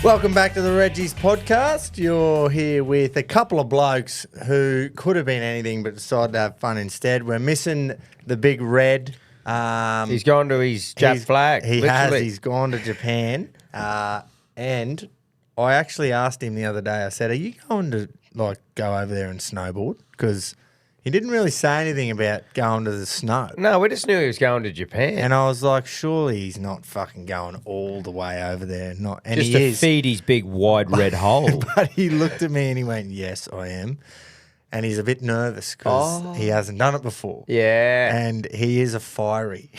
Welcome back to the Reggies podcast. You're here with a couple of blokes who could have been anything but decided to have fun instead. We're missing the big Red. He's gone to his Jap flag. He has. He's gone to Japan. And I actually asked him the other day, I said, are you going to go over there and snowboard? Because he didn't really say anything about going to the snow. No, we just knew he was going to Japan. And I was like, surely he's not fucking going all the way over there. And just he to is. feed his big wide red hole. But he looked at me and he went, yes, I am. And he's a bit nervous because he hasn't done it before. Yeah. And he is a fiery.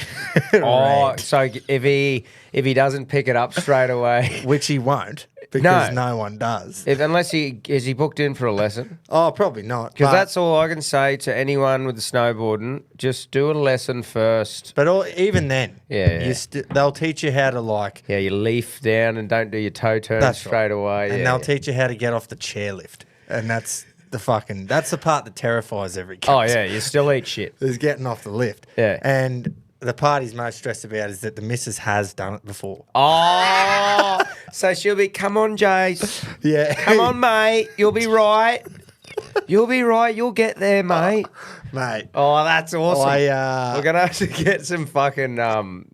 Red. So if he doesn't pick it up straight away. Which he won't because no one does. Unless is he booked in for a lesson? Oh, probably not. Because that's all I can say to anyone with the snowboarding. Just do a lesson first. But even then, they'll teach you how to you leaf down and don't do your toe turn straight away. And they'll teach you how to get off the chairlift. And that's the part that terrifies every kid. Oh, yeah, you still eat shit. Is getting off the lift. Yeah. And the part he's most stressed about is that the missus has done it before. Oh, so she'll be, come on, Jace. Yeah. Come on, mate. You'll be right. You'll be right. You'll get there, mate. Mate. Oh, that's awesome. We're going to have to get some fucking,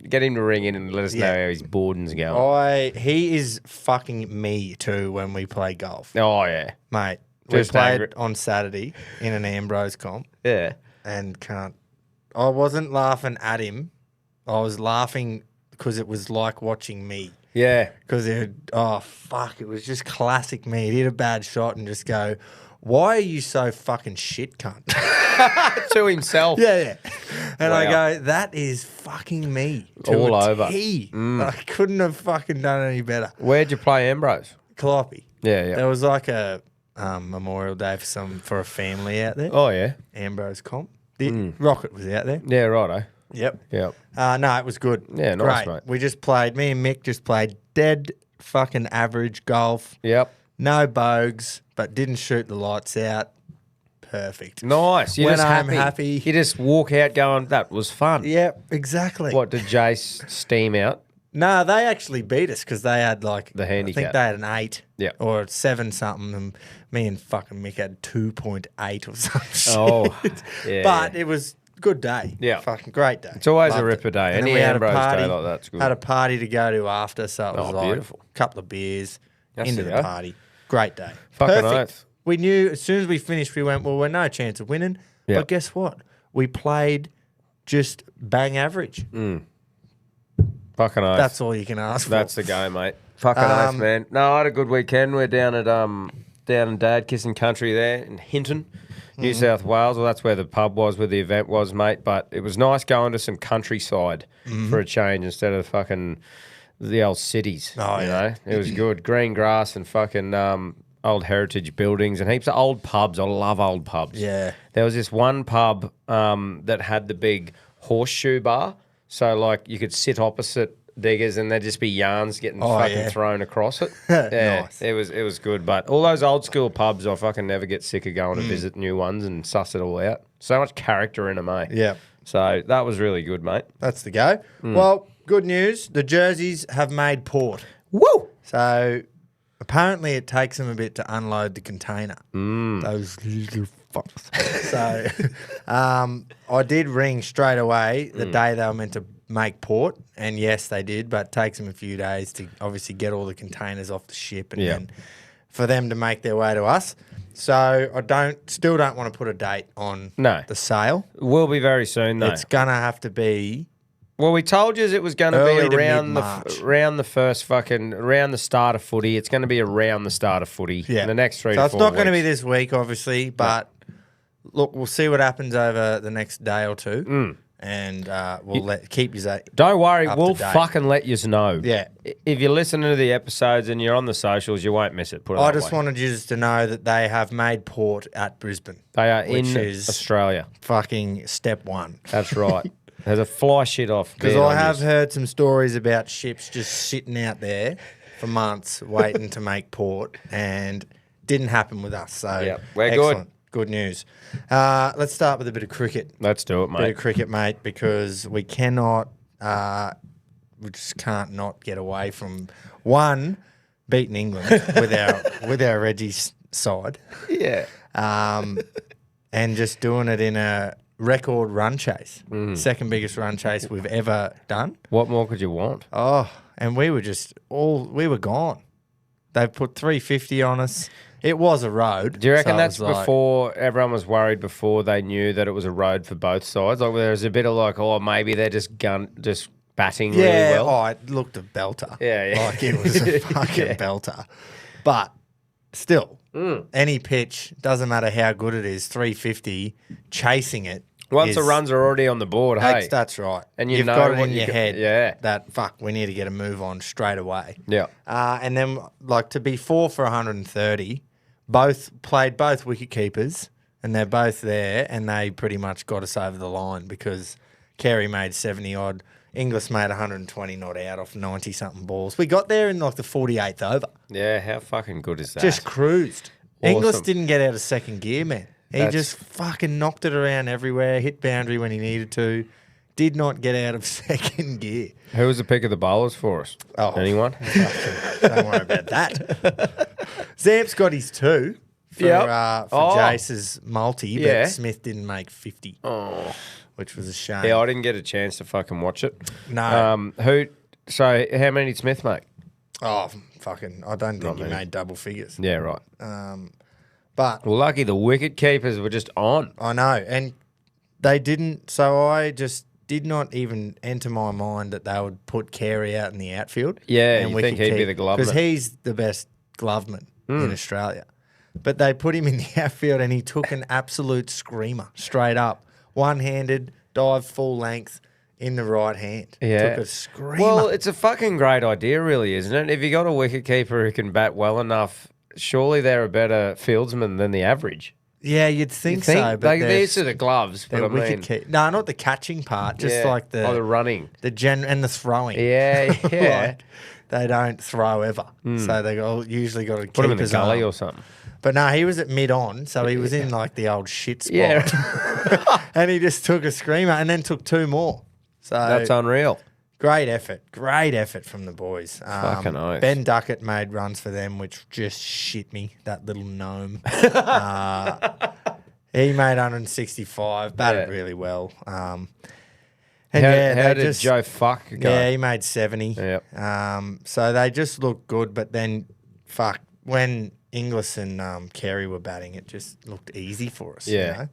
get him to ring in and let us know how his boarding's going. He is fucking me too when we play golf. Oh, yeah. Mate. Just we played on Saturday in an Ambrose comp. Yeah. And I wasn't laughing at him. I was laughing because it was like watching me. Yeah. Because it was just classic me. He'd hit a bad shot and just go, why are you so fucking shit, cunt? To himself. Yeah. And I go, that is fucking me. All over. I couldn't have fucking done any better. Where'd you play Ambrose? Calliope. Yeah. There was like a Memorial Day for a family out there. Oh, yeah. Ambrose comp. Rocket was out there. Yeah, righto. Yep. No, it was good. Yeah, nice, Great. mate. We just played, me and Mick just played dead fucking average golf. Yep. No bogues, but didn't shoot the lights out. Perfect. Nice. You're Went just home happy. happy. You just walk out going, that was fun. Yep, exactly. What, did Jace steam out? No, they actually beat us because they had the handicap. I think they had an 8 or 7 something, and me and fucking Mick had 2.8 or some shit. Oh, yeah. But it was a good day. Yeah. Fucking great day. It's always Loved a ripper day. And Any we had a Ambrose party, day like that's good. Had a party to go to after, so it was beautiful. a couple of beers That's into the party. Great day. Fucking Perfect. oath. We knew as soon as we finished, we went, well, we're no chance of winning. Yeah. But guess what? We played just bang average. Fucking oath. That's all you can ask for. That's the game, mate. Fucking oath, man. No, I had a good weekend. We're down at down in Dad Kissing Country there in Hinton, New South Wales. Well, that's where the pub was, where the event was, mate. But it was nice going to some countryside for a change instead of fucking the old cities. Oh, you yeah. know? It was good. Green grass and fucking old heritage buildings and heaps of old pubs. I love old pubs. Yeah. There was this one pub that had the big horseshoe bar. So, you could sit opposite diggers and there'd just be yarns getting thrown across it. Yeah, Nice. it was good. But all those old school pubs, I fucking never get sick of going to visit new ones and suss it all out. So much character in them, eh? Yeah. So that was really good, mate. That's the go. Well, good news. The jerseys have made port. Woo! So apparently it takes them a bit to unload the container. Those little fucks. So I did ring straight away the day they were meant to make port. And yes, they did, but it takes them a few days to obviously get all the containers off the ship and then for them to make their way to us. So I still don't want to put a date on the sale. Will be very soon, though. It's going to have to be... Well, we told you it was going to early be to around mid-March. around the start of footy. It's going to be around the start of footy in the next 3 to 4 weeks. So it's not going to be this week, obviously, but look, we'll see what happens over the next day or two, and we'll keep you Don't worry, up we'll to date. fucking let you know. Yeah. If you're listening to the episodes and you're on the socials, you won't miss it. Put it I that just way. wanted you just to know that they have made port at Brisbane. They are which in is Australia. Fucking step one. That's right. There's a fly shit off. Because I have heard some stories about ships just sitting out there for months waiting to make port, and didn't happen with us. So we're excellent. good. Good news. Let's start with a bit of cricket. Let's do it, Bit mate. of cricket, mate, because we cannot, we just can't not get away from one, beaten England with our Reggies side. Yeah. And just doing it in a record run chase. Second biggest run chase we've ever done. What more could you want? Oh, and we were gone. They put 350 on us. It was a road. Do you reckon so that's it was before everyone was worried before they knew that it was a road for both sides? Like there was a bit of like, oh, maybe they're just batting really well. Oh, it looked a belter. Yeah. Like it was a fucking belter. But still, any pitch, doesn't matter how good it is, 350, chasing it. Once the runs are already on the board, hey. That's right. And you've know got it what in you your head yeah. that, fuck, we need to get a move on straight away. Yeah. And then, like, to be 4 for 130, played both wicket keepers, and they're both there, and they pretty much got us over the line because Carey made 70-odd. Inglis made 120 not out off 90-something balls. We got there in, like, the 48th over. Yeah, how fucking good is that? Just cruised. Awesome. Inglis didn't get out of second gear, man. He just fucking knocked it around everywhere, hit boundary when he needed to, did not get out of second gear. Who was the pick of the bowlers for us? Oh, anyone? Don't worry about that. Zamp's got his 2 for Jace's multi, but Smith didn't make 50, which was a shame. Yeah, I didn't get a chance to fucking watch it. No. So how many did Smith make? Oh, fucking, I don't think he made double figures. Yeah, right. But Well, lucky the wicket keepers were just on. I know, and they didn't. So I just did not even enter my mind that they would put Carey out in the outfield. Yeah, and you think he'd be the gloveman. because he's the best gloveman in Australia. But they put him in the outfield, and he took an absolute screamer straight up, one-handed dive full length in the right hand. Yeah, took a screamer. Well, it's a fucking great idea, really, isn't it? If you got a wicket keeper who can bat well enough, surely they're a better fieldsman than the average. Yeah, you'd think so. But Like, these are the gloves, but I mean... No, not the catching part, just like the... Oh, the running. And the throwing. Yeah, yeah. Like, they don't throw ever. So they usually got to keep Put him in the his gully arm. or something. But no, he was at mid-on, so he was in like the old shit spot. Yeah. And he just took a screamer and then took 2 more. So That's unreal. Great effort from the boys. Fucking oath. Ben Duckett made runs for them, which just shit me, that little gnome. He made 165, batted really well. And how did Joe Fuck go? Yeah, he made 70. Yep. So they just looked good, but then, fuck, when Inglis and Carey were batting, it just looked easy for us. Yeah. You know?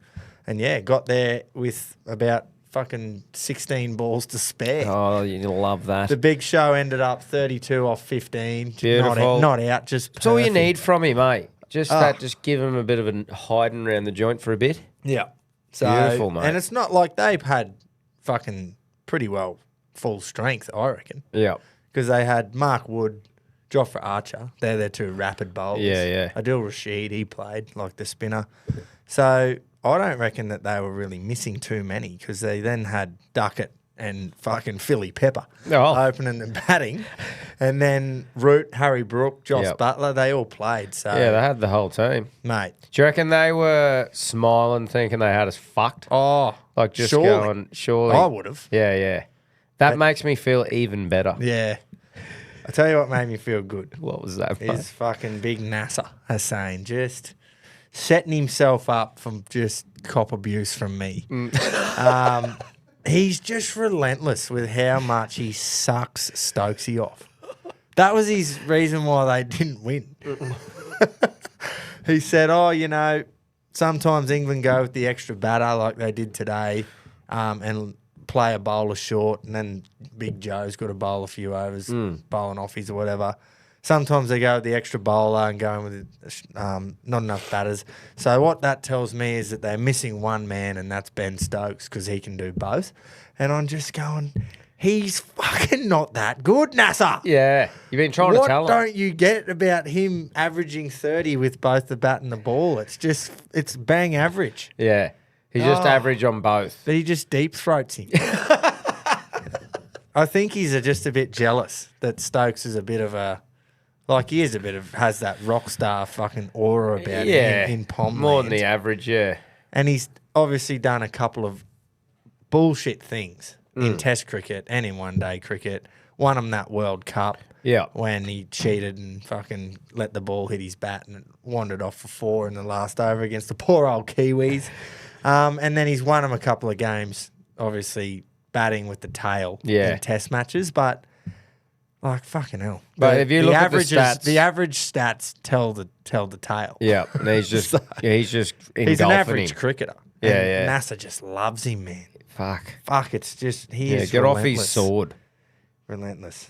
And yeah, got there with about fucking 16 balls to spare. Oh, you love that. The big show ended up 32 off 15. Beautiful. Not out, just That's all you perfect. need from him, mate. Just give him a bit of a hiding around the joint for a bit. Yeah. So, Beautiful, mate. And it's not like they've had fucking pretty well full strength, I reckon. Yeah. Because they had Mark Wood, Jofra Archer. They're their 2 rapid bowlers. Yeah. Adil Rashid, he played like the spinner. So I don't reckon that they were really missing too many because they then had Duckett and fucking Philly Pepper opening and batting. And then Root, Harry Brook, Josh Butler, they all played. So Yeah, they had the whole team. mate. Do you reckon they were smiling, thinking they had us fucked? Oh, Like just surely. going, surely. I would have. Yeah. That makes me feel even better. Yeah. I tell you what made me feel good. What was that, mate? Is fucking big NASA Hussein just setting himself up from just cop abuse from me. He's just relentless with how much he sucks Stokesy off. That was his reason why they didn't win. He said, sometimes England go with the extra batter like they did today and play a bowler short, and then Big Joe's got to bowl a few overs, bowling offies or whatever. Sometimes they go with the extra bowler and going with not enough batters. So what that tells me is that they're missing one man, and that's Ben Stokes, because he can do both. And I'm just going, he's fucking not that good, NASA. Yeah, you've been trying to tell What him. don't you get about him averaging 30 with both the bat and the ball? It's bang average. Yeah, he's just average on both. But he just deep throats him. I think he's just a bit jealous that Stokes is a bit of a... Like, he is has that rock star fucking aura about him in Pom more land. than the average, yeah. And he's obviously done a couple of bullshit things in Test cricket and in one-day cricket won him that World Cup. Yeah. When he cheated and fucking let the ball hit his bat and it wandered off for 4 in the last over against the poor old Kiwis. And then he's won him a couple of games, obviously batting with the tail in test matches, but like fucking hell. But if you look at the stats, the average stats tell the tail. Yeah, and he's just he's an average him. cricketer. Yeah, and yeah. NASA just loves him, man. Fuck, it's just he is get relentless. off his sword. Relentless.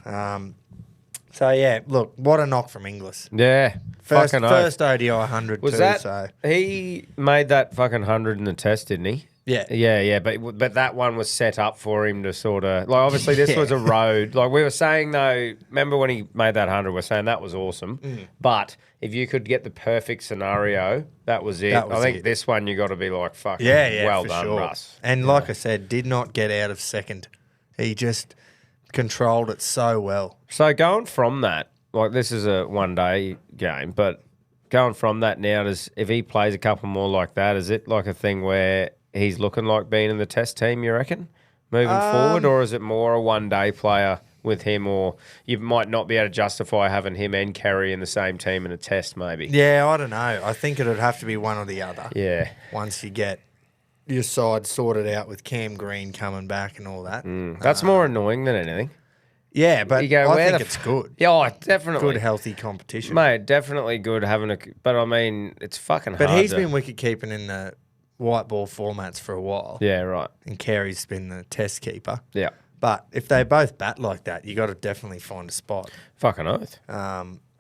So yeah, look, what a knock from Inglis. Yeah, First fucking ODI 100 was too. that So he made that fucking 100 in the test, didn't he? yeah. But that one was set up for him to sort of like. Obviously, this was a road. Like we were saying though. Remember when he made that 100? We're saying that was awesome. But if you could get the perfect scenario, that was it. I think this one you got to be like fucking well done, sure. Russ. And like I said, did not get out of second. He just controlled it so well. So going from that, like this is a one-day game, but going from that now, if he plays a couple more like that, is it like a thing where he's looking like being in the test team, you reckon, moving forward? Or is it more a one-day player with him, or you might not be able to justify having him and Kerry in the same team in a test maybe? Yeah, I don't know. I think it would have to be one or the other. Yeah. Once you get your side sorted out with Cam Green coming back and all that. That's more annoying than anything. Yeah, but You go, I where think the it's good. Yeah, oh, definitely. Good, healthy competition. Mate, definitely good having a... But, I mean, it's fucking hard. But he's been wicket-keeping in the white ball formats for a while. Yeah, right. And Carey's been the test keeper. Yeah. But if they both bat like that, you got to definitely find a spot. Fucking oath.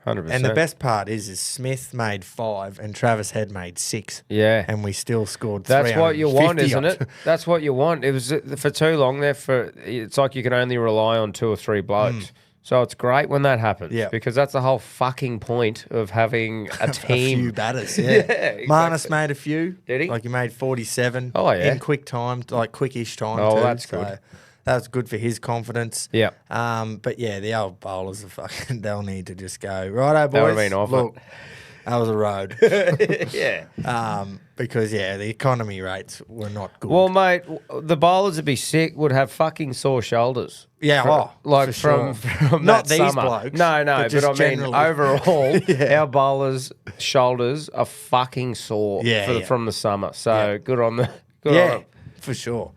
100%. And the best part is Smith made 5 and Travis Head made 6. Yeah. And we still scored That's what you want, 350 isn't odd. it? That's what you want. It was for too long there. It's like you can only rely on 2 or 3 blokes. So it's great when that happens. Yeah. Because that's the whole fucking point of having a A team. few batters, yeah. Exactly. Manus made a few. Did he? Like he made 47. Oh, yeah. In quick time, like quickish time Oh, too. that's So good. that was good for his confidence. Yeah. But yeah, the old bowlers are fucking, they'll need to just go, righto, boys. They would've been off look, that was a road. Yeah. Because, yeah, the economy rates were not good. Well, mate, the bowlers would be sick, would have fucking sore shoulders. Yeah, Like for from sure. Not that these summer. blokes, No, but but I just mean generally. overall, Yeah. our bowlers' shoulders are fucking sore from the summer. So good on the good on them. for sure.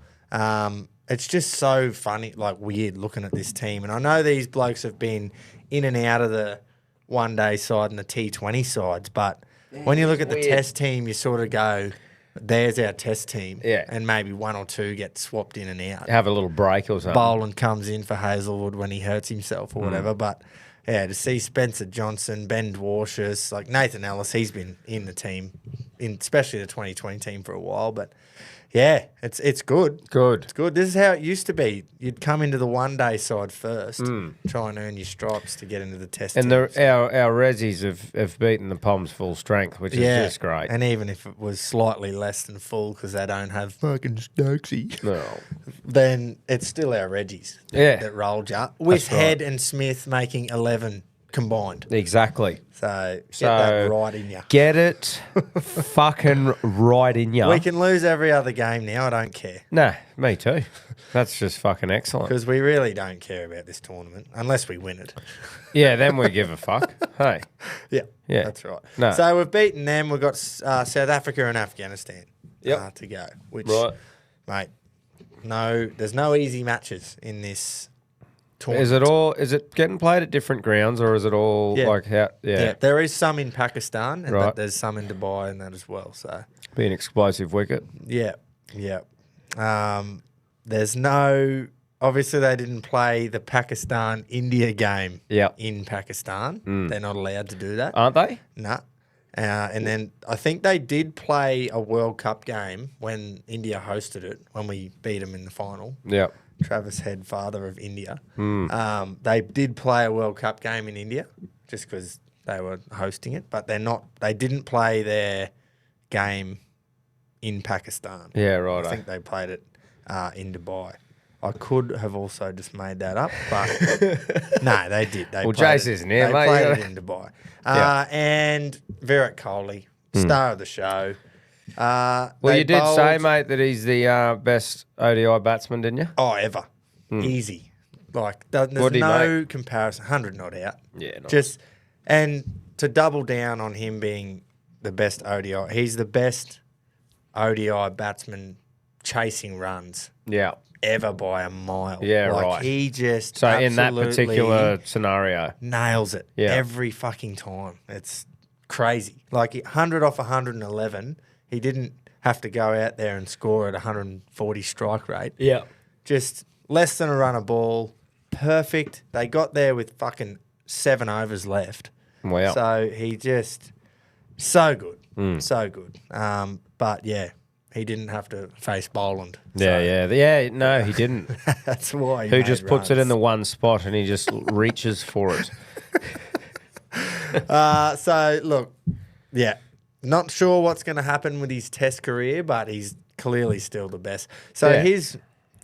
It's just so funny, like weird looking at this team. And I know these blokes have been in and out of the one-day side and the T20 sides, but when you look at the weird. test team, you sort of go, there's our test team. Yeah. And maybe 1 or 2 get swapped in and out. Have a little break or something. Boland comes in for Hazelwood when he hurts himself or whatever. But yeah, to see Spencer Johnson, Ben Dwarshus, like Nathan Ellis, he's been in the team, especially the 2020 team for a while. But yeah, it's good. Good. It's good. This is how it used to be. You'd come into the one-day side first, try and earn your stripes to get into the test And teams. our Reggies have beaten the Poms full strength, which is just great. And even if it was slightly less than full because they don't have fucking Stokesy, No. then it's still our Reggies Yeah. that rolled you. With right. Head and Smith making 11 combined. Exactly. So get that right in you. Get it fucking right in ya. We can lose every other game now. I don't care. Nah, me too. That's just fucking excellent. Because we really don't care about this tournament unless we win it. Yeah, then we give a fuck. Hey. Yeah, Yeah. that's right. No. So we've beaten them. We've got South Africa and Afghanistan to go. Which, Right. mate, there's no easy matches in this tournament. Is it getting played at different grounds or is it all like how? Yeah. There is some in Pakistan, Right. but there's some in Dubai and that as well. So Be an explosive wicket. yeah. There's no. Obviously, they didn't play the Pakistan-India game in Pakistan. They're not allowed to do that. Aren't they? Nah. And then I think they did play a World Cup game when India hosted it, when we beat them in the final. Yeah. Travis Head, father of India. They did play a World Cup game in India just because they were hosting it, but they didn't play their game in Pakistan. Yeah, right. I think they played it in Dubai. I could have also just made that up, but no, they did. Well, Jace isn't here, They mate. played it in Dubai. And Virat Kohli, star of the show. Well, They you did say, bowled- mate, that he's the best ODI batsman, didn't you? Oh, ever. Easy. Like, there's What'd he no make? comparison. 100 not out. Yeah, nice. Just, and to double down on him being the best ODI, he's the best ODI batsman chasing runs Yeah. ever by a mile. Yeah, like, right. He just So in that absolutely particular scenario. nails it Yeah. every fucking time. It's crazy. Like 100 off 111, he didn't have to go out there and score at 140 strike rate. Yeah. Just less than a run a ball. Perfect. They got there with fucking 7 overs left. Wow. So he just so good. So good. But yeah, he didn't have to face Boland. Yeah. No, he didn't. That's why. Who just puts it in the one spot and he just reaches for it. So look, yeah, not sure what's going to happen with his Test career, but he's clearly still the best. So Yeah. his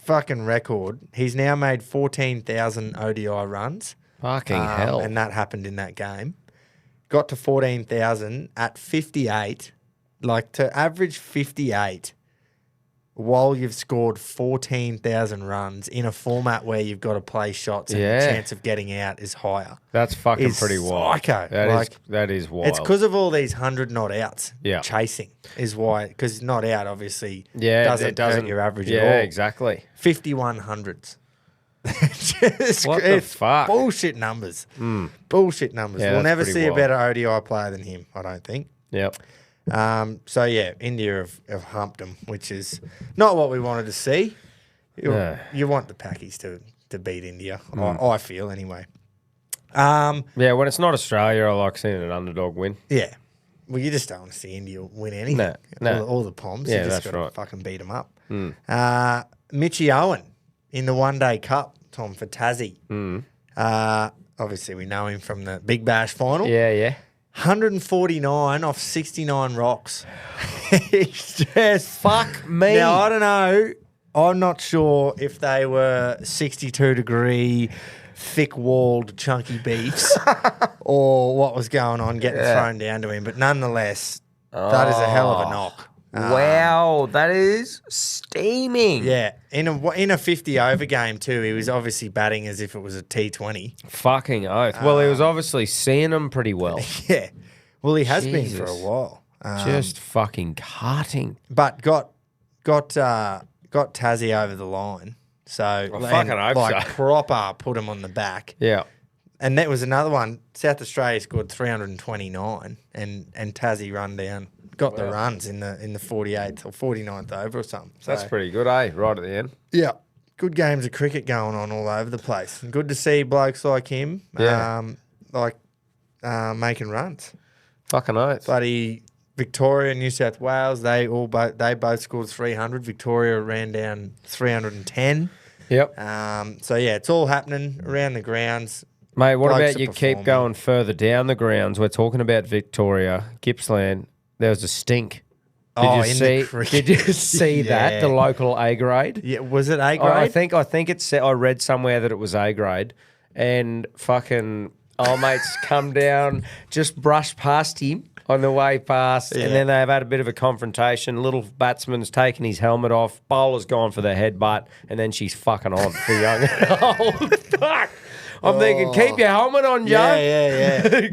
fucking record, he's now made 14,000 ODI runs. Fucking hell. And that happened in that game. Got to 14,000 at 58. Like, to average 58 while you've scored 14,000 runs in a format where you've got to play shots and Yeah. the chance of getting out is higher. That's fucking Is pretty wild. psycho. That is wild. It's because of all these 100 not outs Yeah. chasing is why. Because not out, obviously, yeah, doesn't it doesn't hurt your average yeah, at all. exactly. 5100s. Just What the it's fuck? Bullshit numbers. Bullshit numbers. Yeah, We'll that's never pretty see a wild. better ODI player than him, I don't think. Yep. So, yeah, India have humped them, which is not what we wanted to see. No. You want the Packies to beat India, Mm. I feel, anyway. Yeah, when it's not Australia, I like seeing an underdog win. Yeah. Well, you just don't want to see India win anything. No. All the poms. Yeah, you just that's got right. to fucking beat them up. Mitchie Owen in the one-day cup, Tom, for Tassie. Obviously, we know him from the Big Bash final. Yeah. 149 off 69 rocks. He's just... Fuck me. Now, I don't know. I'm not sure if they were 62-degree, thick-walled, chunky beefs or what was going on getting thrown down to him. But nonetheless, that is a hell of a knock. Wow, that is steaming. Yeah. In a 50-over game, too, he was obviously batting as if it was a T20. Fucking oath. Well, he was obviously seeing them pretty well. Yeah. Well, he has been for a Jesus. while. Just fucking carting. But got Tassie over the line. So, I fucking hope like so. proper put him on the back. Yeah. And that was another one. South Australia scored 329 and Tassie run down. Got the runs in the 48th or 49th over or something. So, That's pretty good, eh? Right at the end. yeah. Good games of cricket going on all over the place. And good to see blokes like him making runs. Fucking oath. Bloody Victoria, New South Wales, they both scored 300. Victoria ran down 310. Yep. So yeah, it's all happening around the grounds. Mate, what Blokes about are you keep performing. going further down the grounds? We're talking about Victoria, Gippsland. There was a stink. Did you see that? The local A grade? Yeah, was it A grade? I think it said, I read somewhere that it was A grade, and fucking old mates come down, just brushed past him on the way past, and then they've had a bit of a confrontation. Little batsman's taken his helmet off, bowler's gone for the headbutt, and then she's fucking on for young and old. Fuck. I'm thinking, keep your helmet on, Joe. Yeah.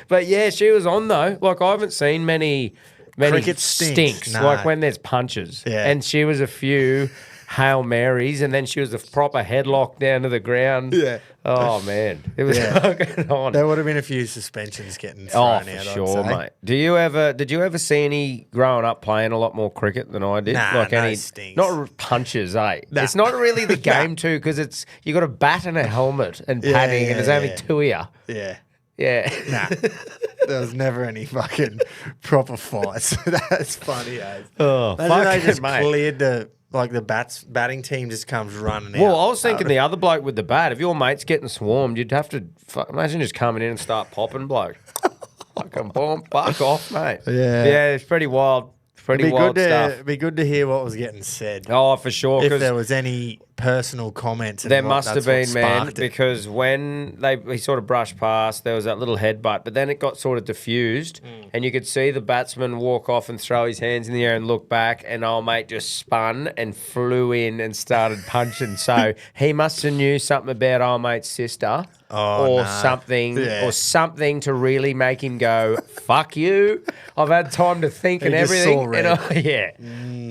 But yeah, she was on though. Like, I haven't seen many Cricket stinks. stinks, no. Like when there's punches. Yeah. And she was a few Hail Marys, and then she was a proper headlock down to the ground. Yeah. Oh man, it was fucking on. There would have been a few suspensions getting thrown For out. sure, I'd say. mate. Did you ever see any growing up playing a lot more cricket than I did? Nah, like no any stinks. not punches, eh? Nah. It's not really the game too, because it's you got a bat and a helmet and padding, and there's only two of you. Yeah. Yeah. Nah. There was never any fucking proper fights. That's funny, eh? Oh, Imagine they fucking just mate. cleared the batting team just comes running out. Well, I was thinking the other bloke with the bat. If your mate's getting swarmed, you'd have to imagine just coming in and start popping bloke. Fucking bomb, fuck off, mate. Yeah, it's pretty wild. Pretty wild stuff. It'd be good to hear what was getting said. Oh, for sure. If 'cause there was any personal comments. And There what- must have that's what been, man, sparked it. because when he sort of brushed past, there was that little headbutt, but then it got sort of diffused, and you could see the batsman walk off and throw his hands in the air and look back, and old mate just spun and flew in and started punching. So he must have knew something about old mate's sister. Oh, no. something to really make him go, fuck you. I've had time to think and just everything. saw red.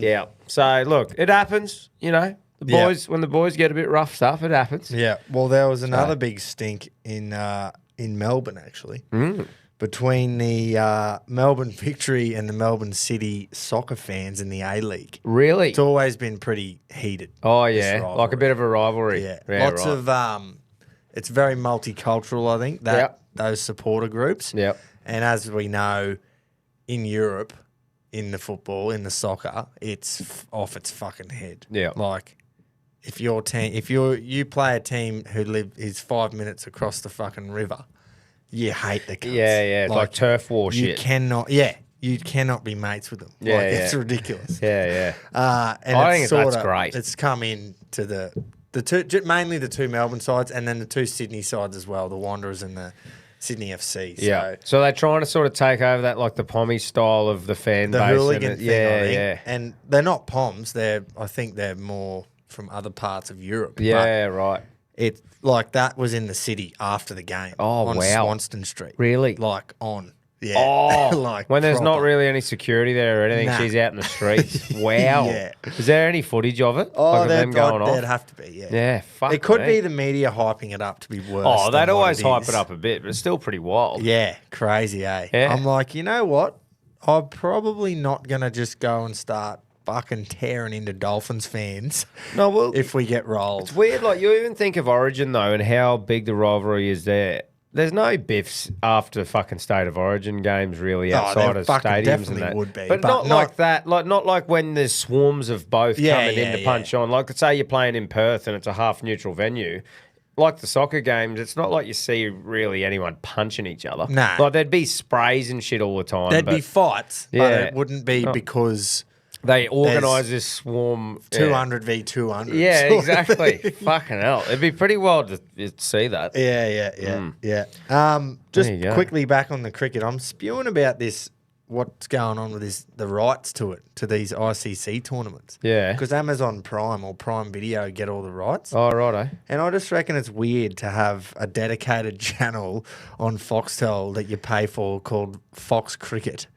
Yeah. So look, it happens, you know. The boys, when the boys get a bit rough stuff, it happens. Yeah. Well, there was another big stink in Melbourne, actually, between the Melbourne Victory and the Melbourne City soccer fans in the A-League. Really? It's always been pretty heated. Oh, this yeah. rivalry. Like a bit of a rivalry. Yeah. right. Lots of it's very multicultural, I think, those supporter groups. Yep. And as we know, in Europe, in the football, in the soccer, it's off its fucking head. Yeah. Like, if your team, you play a team who is 5 minutes across the fucking river, you hate the cunts. Yeah. Like turf war you shit. You cannot be mates with them. Yeah, Like, it's ridiculous. Yeah. And I think that's great. It's come in to the two, mainly the two Melbourne sides, and then the two Sydney sides as well, the Wanderers and the Sydney FC. So they're trying to sort of take over that, like the pommy style of the fan The base. hooligan thing, I think. Yeah. And they're not poms. I think they're more from other parts of Europe. Yeah, But right. it like that was in the city after the game. Oh, on wow. Swanston Street. Really? Like on. Yeah. Oh, like when there's not proper. really any security there or anything, Nah. she's out in the streets. Wow. Yeah. Is there any footage of it? Oh, like of them going there'd off? have to be, yeah. Yeah, fuck It could me. be the media hyping it up to be worse. Oh, they'd than what always hype is. it up a bit, but it's still pretty wild. Yeah, crazy, eh? Yeah. I'm like, you know what? I'm probably not going to just go and start fucking tearing into Dolphins fans No, well, if we get rolled. it's weird. Like, you even think of Origin, though, and how big the rivalry is there. There's no biffs after fucking State of Origin games, really, outside there of fucking stadiums definitely and that. would be, but but not not- like that. Like not like when there's swarms of both Yeah, coming in yeah, to punch on. Like, say you're playing in Perth and it's a half neutral venue. Like the soccer games, it's not like you see really anyone punching each other. Nah. Like there'd be sprays and shit all the time. There'd but be fights, but Yeah. it wouldn't be because they organise this swarm. 200 v 200. Yeah, sort of exactly. thing. Fucking hell. It'd be pretty wild to see that. Yeah. Just There you go. quickly back on the cricket. I'm spewing about this. What's going on with the rights to these ICC tournaments? Yeah. Because Amazon Prime or Prime Video get all the rights. Oh, righto. And I just reckon it's weird to have a dedicated channel on Foxtel that you pay for called Fox Cricket,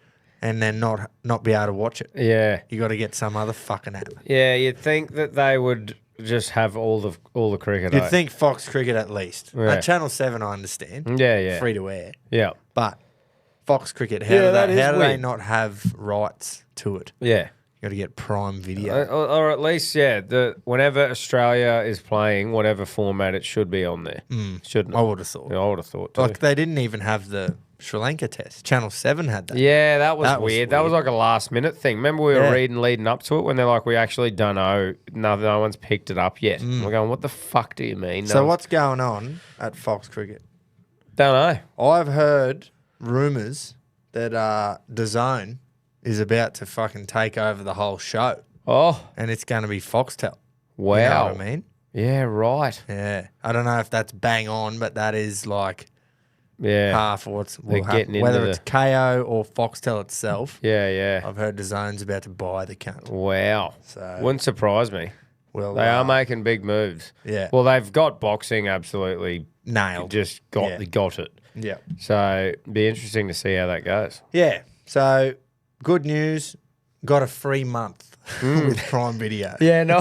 and then not be able to watch it. Yeah. You got to get some other fucking app. Yeah, you'd think that they would just have all the cricket. You'd think Fox Cricket at least. Yeah. Channel 7, I understand. Yeah. Free to air. Yeah. But Fox Cricket, how Yeah, do that they, is how do they weird. not have rights to it? Yeah. You got to get Prime Video. Or at least, yeah, whenever Australia is playing, whatever format, it should be on there. Shouldn't it? I would have thought. Yeah, I would have thought too. Like they didn't even have the Sri Lanka test. Channel 7 had that. Yeah, that was That was weird. That was weird. like a last minute thing. Remember we were Yeah. reading leading up to it when they're like, we actually don't know. No one's picked it up yet. We're going, what the fuck do you mean? So what's going on at Fox Cricket? Don't know. I've heard rumours that DAZN is about to fucking take over the whole show, Oh, and it's going to be Foxtel. wow. You know what I mean? Yeah, right. Yeah. I don't know if that's bang on, but that is like Yeah. half of what's They're will happen. getting into Whether the- it's KO or Foxtel itself. Yeah. I've heard DAZN's about to buy the cunt. Wow. So Wouldn't surprise me. well, They are making big moves. yeah. Well, they've got boxing absolutely nailed. just got it. Yeah. So it'd be interesting to see how that goes. Yeah. So good news. Got a free month with Prime Video. Yeah, no,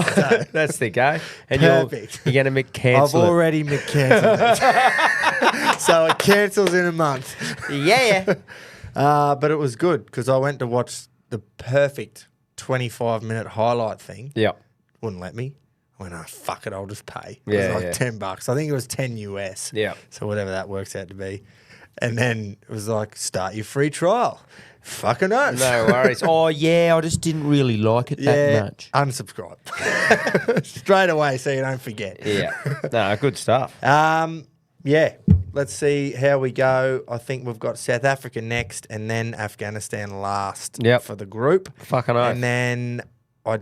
that's the go. And Perfect. you're going to I've cancel it. already cancelled it. So it cancels in a month. Yeah. But it was good because I went to watch the perfect 25-minute highlight thing. Yeah. Wouldn't let me. I went, oh, fuck it, I'll just pay. It Yeah, was yeah. like $10. I think it was 10 US. Yeah. So whatever that works out to be. And then it was like, start your free trial. Fucking oath. No worries. Oh, yeah, I just didn't really like it that much. Unsubscribe. Straight away so you don't forget. Yeah. No, good stuff. Yeah. Let's see how we go. I think we've got South Africa next and then Afghanistan last Yep. for the group. Fucking oath. And then I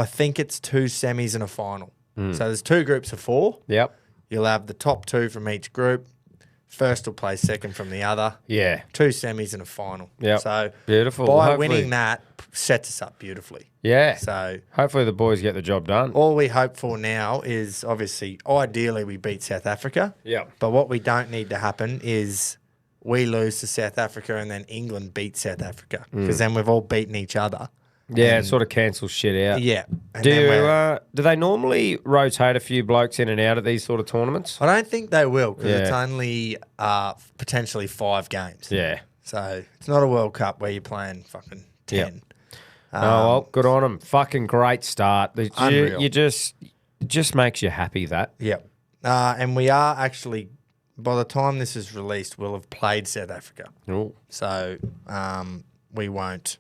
think it's 2 semis and a final. So there's 2 groups of 4. Yep. You'll have the top 2 from each group. First will play second from the other. Yeah. 2 semis and a final. Yep. So Beautiful. by Hopefully- winning that sets us up beautifully. Yeah. So Hopefully the boys get the job done. all we hope for now is obviously, ideally, we beat South Africa. Yep. But what we don't need to happen is we lose to South Africa and then England beat South Africa, because then we've all beaten each other. Yeah, it sort of cancels shit out. Yeah. And Do then we're- do they normally rotate a few blokes in and out at these sort of tournaments? I don't think they will, because Yeah. it's only potentially 5 games. Yeah. So it's not a World Cup where you're playing fucking 10. Oh, well, good on them. Fucking great start. Unreal. You just, it just makes you happy that. Yep. And we are actually, by the time this is released, we'll have played South Africa. Ooh. So we won't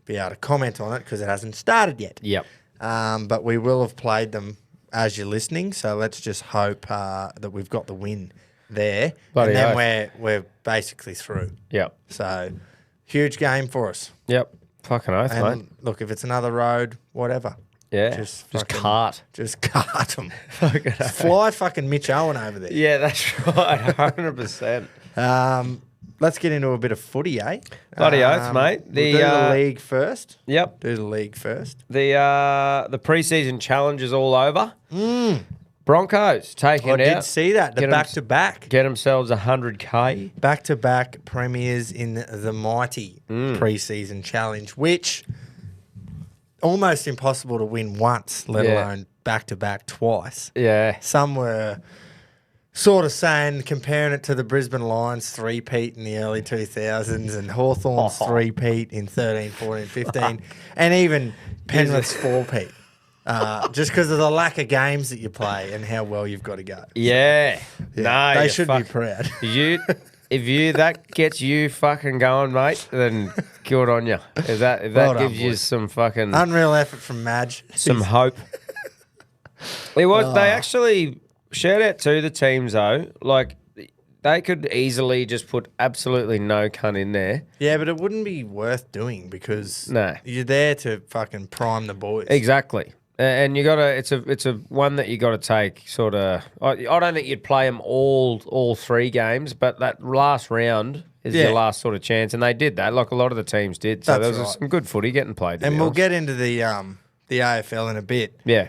be able to comment on it because it hasn't started yet. Yep. But we will have played them as you're listening. So let's just hope that we've got the win there. Bloody and then oath. we're basically through. Yep. So huge game for us. Yep. Fucking oath, mate. And look, if it's another road, whatever. Yeah. Just Just fucking- cart. Just cart them. Fucking oath. Fly fucking Mitch Owen over there. Yeah, that's right. 100%. Let's get into a bit of footy, eh? Bloody oath, mate. We'll do the league first. Yep. Do the league first. The pre-season challenge is all over. Broncos taking I it did out. see that. The Get 'em- back-to-back. Get themselves 100K. Back-to-back premiers in the mighty pre-season challenge, which almost impossible to win once, let Yeah. alone back-to-back twice. Yeah. Some were sort of saying, comparing it to the Brisbane Lions three-peat in the early 2000s and Hawthorn's three-peat in 13, 14, 15, and even Penrith's four-peat. Just because of the lack of games that you play and how well you've got to go. Yeah. No, they you should be proud. If that gets you fucking going, mate, then good on you. If that Well done, gives you boys. some fucking Unreal effort from Madge. some hope. It was. They actually shout out to the teams though. Like they could easily just put absolutely no cunt in there. Yeah, but it wouldn't be worth doing because No. you're there to fucking prime the boys. Exactly. And you gotta. It's a one that you got to take. Sort of. I don't think you'd play them all 3 games, but that last round is Yeah. your last sort of chance, and they did that. Like a lot of the teams did. So That's there was right. some good footy getting played. to And be we'll honest. get into the AFL in a bit Yeah.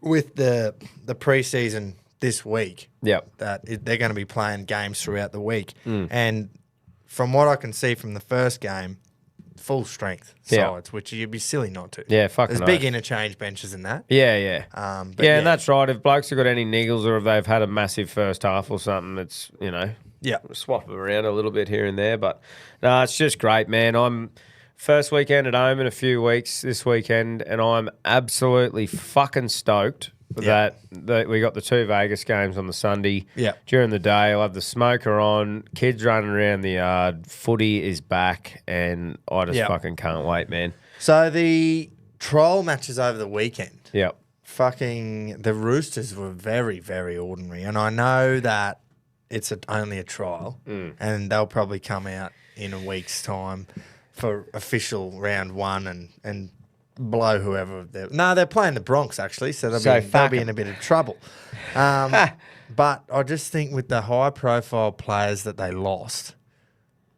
with the pre-season this week. Yep. They're going to be playing games throughout the week. Mm. And from what I can see from the first game, full strength Yeah. sides, which you'd be silly not to. Yeah. Fucking. There's big oath. interchange benches in that. Yeah. But Yeah, and that's right. If blokes have got any niggles or if they've had a massive first half or something, it's, yeah. swap them around a little bit here and there. But no, it's just great, man. I'm first weekend at home in a few weeks this weekend, and I'm absolutely fucking stoked that we got the 2 Vegas games on the Sunday. Yeah. During the day, I'll have the smoker on, kids running around the yard, footy is back, and I just Yeah. fucking can't wait, man. So the trial matches over the weekend. Yep. Fucking the Roosters were very, very ordinary. And I know that it's only a trial and they'll probably come out in a week's time for official round 1 and blow whoever. They're playing the Bronx, actually, so they'll fuck be in a bit of trouble. But I just think with the high-profile players that they lost,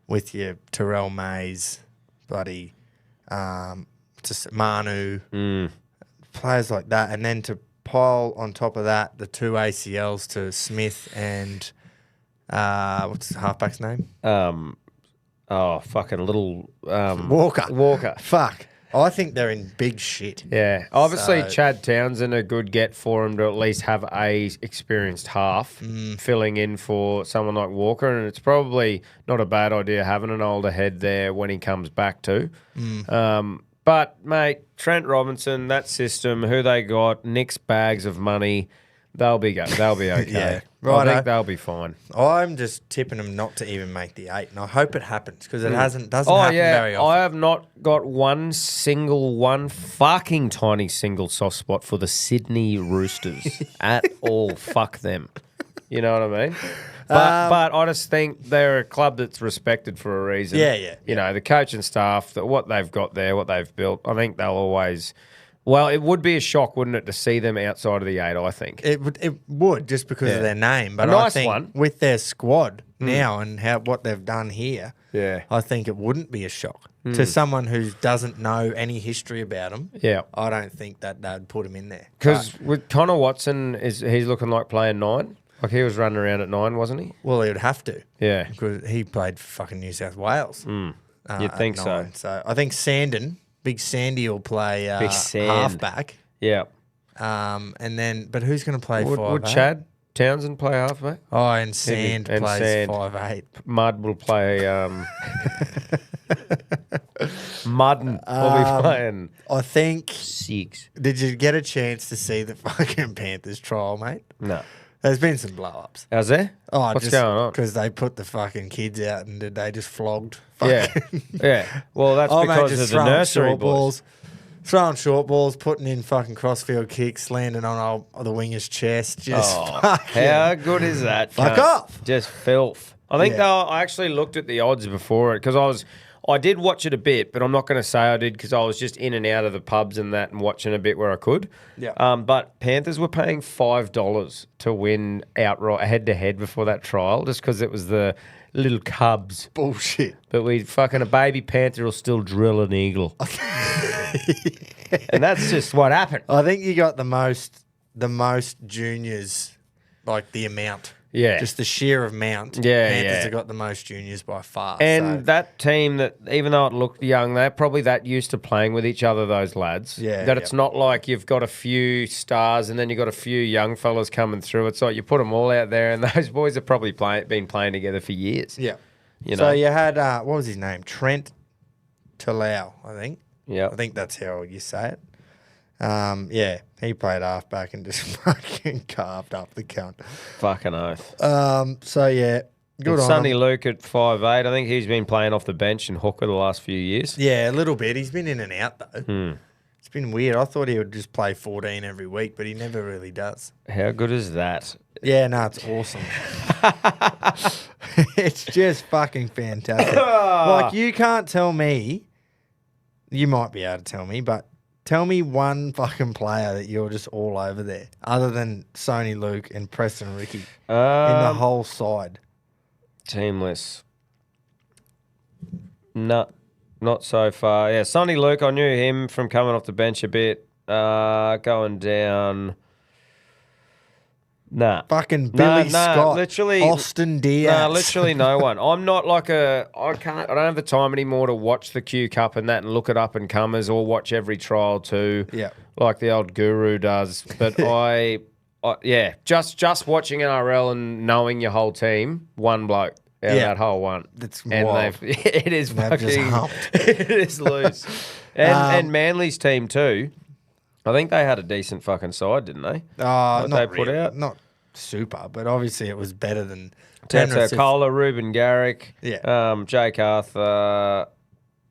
with your Terrell Mays, bloody just Manu, players like that, and then to pile on top of that the 2 ACLs to Smith and what's the halfback's name? Fucking little Walker. Fuck. I think they're in big shit. Yeah, obviously So- Chad Townsend a good get for him to at least have a experienced half filling in for someone like Walker, and it's probably not a bad idea having an older head there when he comes back too. But mate, Trent Robinson, that system, who they got, Nick's bags of money, they'll be okay. Yeah, I righto. think they'll be fine. I'm just tipping them not to even make the 8, and I hope it happens because it doesn't happen very often. I have not got one fucking tiny single soft spot for the Sydney Roosters at all. Fuck them. You know what I mean? But I just think they're a club that's respected for a reason. Yeah. You know, the coach and staff, what they've got there, what they've built, I think they'll always Well, it would be a shock, wouldn't it, to see them outside of the 8, I think. It would just because of their name. But A nice I think one. with their squad now and what they've done here, Yeah. I think it wouldn't be a shock. To someone who doesn't know any history about him, Yeah. I don't think that they'd put him in there. Because with Connor Watson, he's looking like playing 9. Like he was running around at 9, wasn't he? Well, he would have to. Yeah. Because he played for fucking New South Wales. You'd think at so. 9. So I think Big Sandy will play Big Sand. halfback. Yeah. And then, but who's going to play Would 5'8"? Chad Townsend play halfback? Oh, and Sand And plays Sand. 5'8". Mud will play. Mudden will be playing I think. 6. Did you get a chance to see the fucking Panthers trial, mate? No. There's been some blow-ups. How's there? Oh, What's going on? Because they put the fucking kids out and they just flogged. Yeah. fucking- Yeah. Well, that's Oh, mate, because just of the throwing nursery short boys. balls. Throwing short balls, putting in fucking crossfield kicks, landing on the winger's chest. Just fucking. How good is that? Fuck cunt? off. Just filth. I think Yeah. I actually looked at the odds before it because I did watch it a bit, but I'm not going to say I did because I was just in and out of the pubs and that and watching a bit where I could. Yeah. But Panthers were paying $5 to win outright head to head before that trial, just because it was the little cubs. Bullshit. But a baby panther will still drill an eagle, and that's just what happened. I think you got the most juniors, like the amount. Yeah. Just the sheer amount. Yeah, Panthers yeah. have got the most juniors by far. And so. that team that, even though it looked young, they're probably that used to playing with each other, those lads. Yeah, That it's not like you've got a few stars and then you've got a few young fellas coming through. It's like you put them all out there and those boys have probably been playing together for years. Yeah. You know? So you had, what was his name? Trent Talau, I think. Yeah. I think that's how you say it. Yeah, he played halfback and just fucking carved up the cunt. Fucking oath. So yeah, good And on Sonny him. Luke at 5'8", I think he's been playing off the bench and hooker the last few years. Yeah, a little bit. He's been in and out though. Hmm. It's been weird. I thought he would just play 14 every week, but he never really does. How good is that? Yeah, no, it's awesome. It's just fucking fantastic. Like, you can't tell me, you might be able to tell me, but tell me one fucking player that you're just all over there, other than Sonny Luke and Preston Ricky in the whole side. Teamless. No, not so far. Yeah, Sonny Luke, I knew him from coming off the bench a bit. Going down. Nah. Fucking Billy Scott, literally, Austin Diaz. Nah, literally no one. I'm not like I don't have the time anymore to watch the Q Cup and that and look at up and comers or watch every trial too. Yeah. Like the old guru does. But yeah, just watching NRL and knowing your whole team, one bloke out of Yeah. that whole one. That's and wild. it is They've just fucking humped. it is loose. And Manly's team too. I think they had a decent fucking side, didn't they? Not they put really, out? not super, but obviously it was better than That's Penrith. Cola, Ruben Garrick, Yeah. Jake Arthur,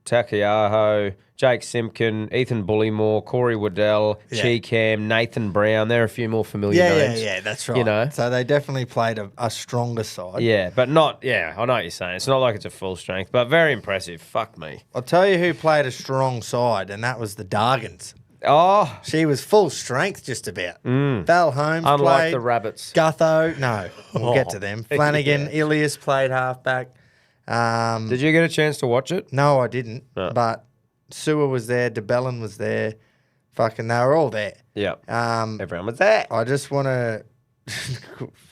Takiaho, Jake Simpkin, Ethan Bullymore, Corey Waddell, Yeah. Cheekham, Nathan Brown. There are a few more familiar Yeah, names. yeah, that's right. You know? So they definitely played a stronger side. Yeah, but not, I know what you're saying. It's not like it's a full strength, but very impressive. Fuck me. I'll tell you who played a strong side, and that was the Dargans. Oh, She was full strength just about. Val Holmes unlike played. the Rabbits. Gutho, no, we'll get to them. Flanagan, Yeah. Ilias played halfback. Did you get a chance to watch it? No, I didn't. No. But Sewer was there, DeBellin was there. Fucking, they were all there. Yeah. Um, Everyone was there. I just want to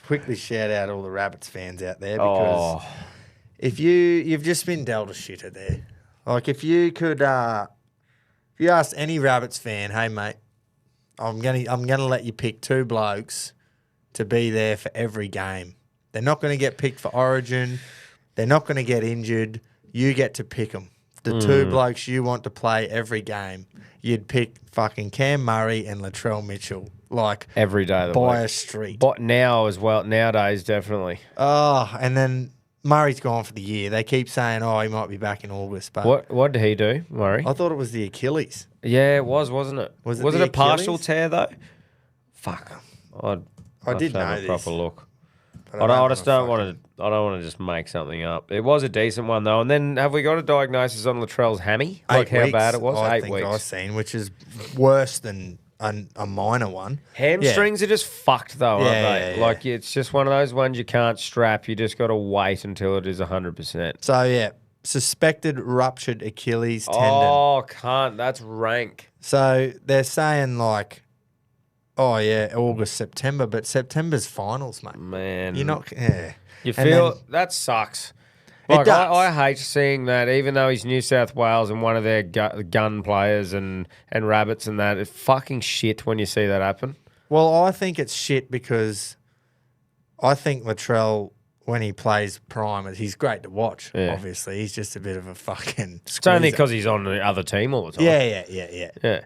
quickly shout out all the Rabbits fans out there because if you've just been dealt a shitter there. Like if you could, if you asked any Rabbits fan, hey mate, I'm gonna let you pick two blokes to be there for every game. They're not going to get picked for Origin. They're not going to get injured. You get to pick them. The two blokes you want to play every game. You'd pick fucking Cam Murray and Latrell Mitchell, like Every day of the by week. a street. But now as well, nowadays, definitely. Oh, and then Murray's gone for the year. They keep saying, oh, he might be back in August. But What did he do, Murray? I thought it was the Achilles. Yeah, it was, wasn't it? Was it it the a partial Achilles? tear though? Fuck. I did have know a proper this. look. But I just don't want to. I don't want to just make something up. It was a decent one though. And then have we got a diagnosis on Latrell's hammy? Like how bad it was? I 8 think weeks. I've seen, which is worse than a minor one. Hamstrings are just fucked though, aren't they? Yeah. Like it's just one of those ones you can't strap. You just got to wait until it is 100%. So yeah, suspected ruptured Achilles tendon. Oh, can't. That's rank. So they're saying like, oh yeah, August, September, but September's finals, mate. Man, You're not. Yeah. You And feel then- that sucks. It Like, does. I hate seeing that, even though he's New South Wales and one of their gun players and rabbits and that. It's fucking shit when you see that happen. Well, I think it's shit because I think Latrell, when he plays prime, he's great to watch. Yeah. Obviously, he's just a bit of a fucking. It's only squeezer. because he's on the other team all the time. Yeah. Yeah.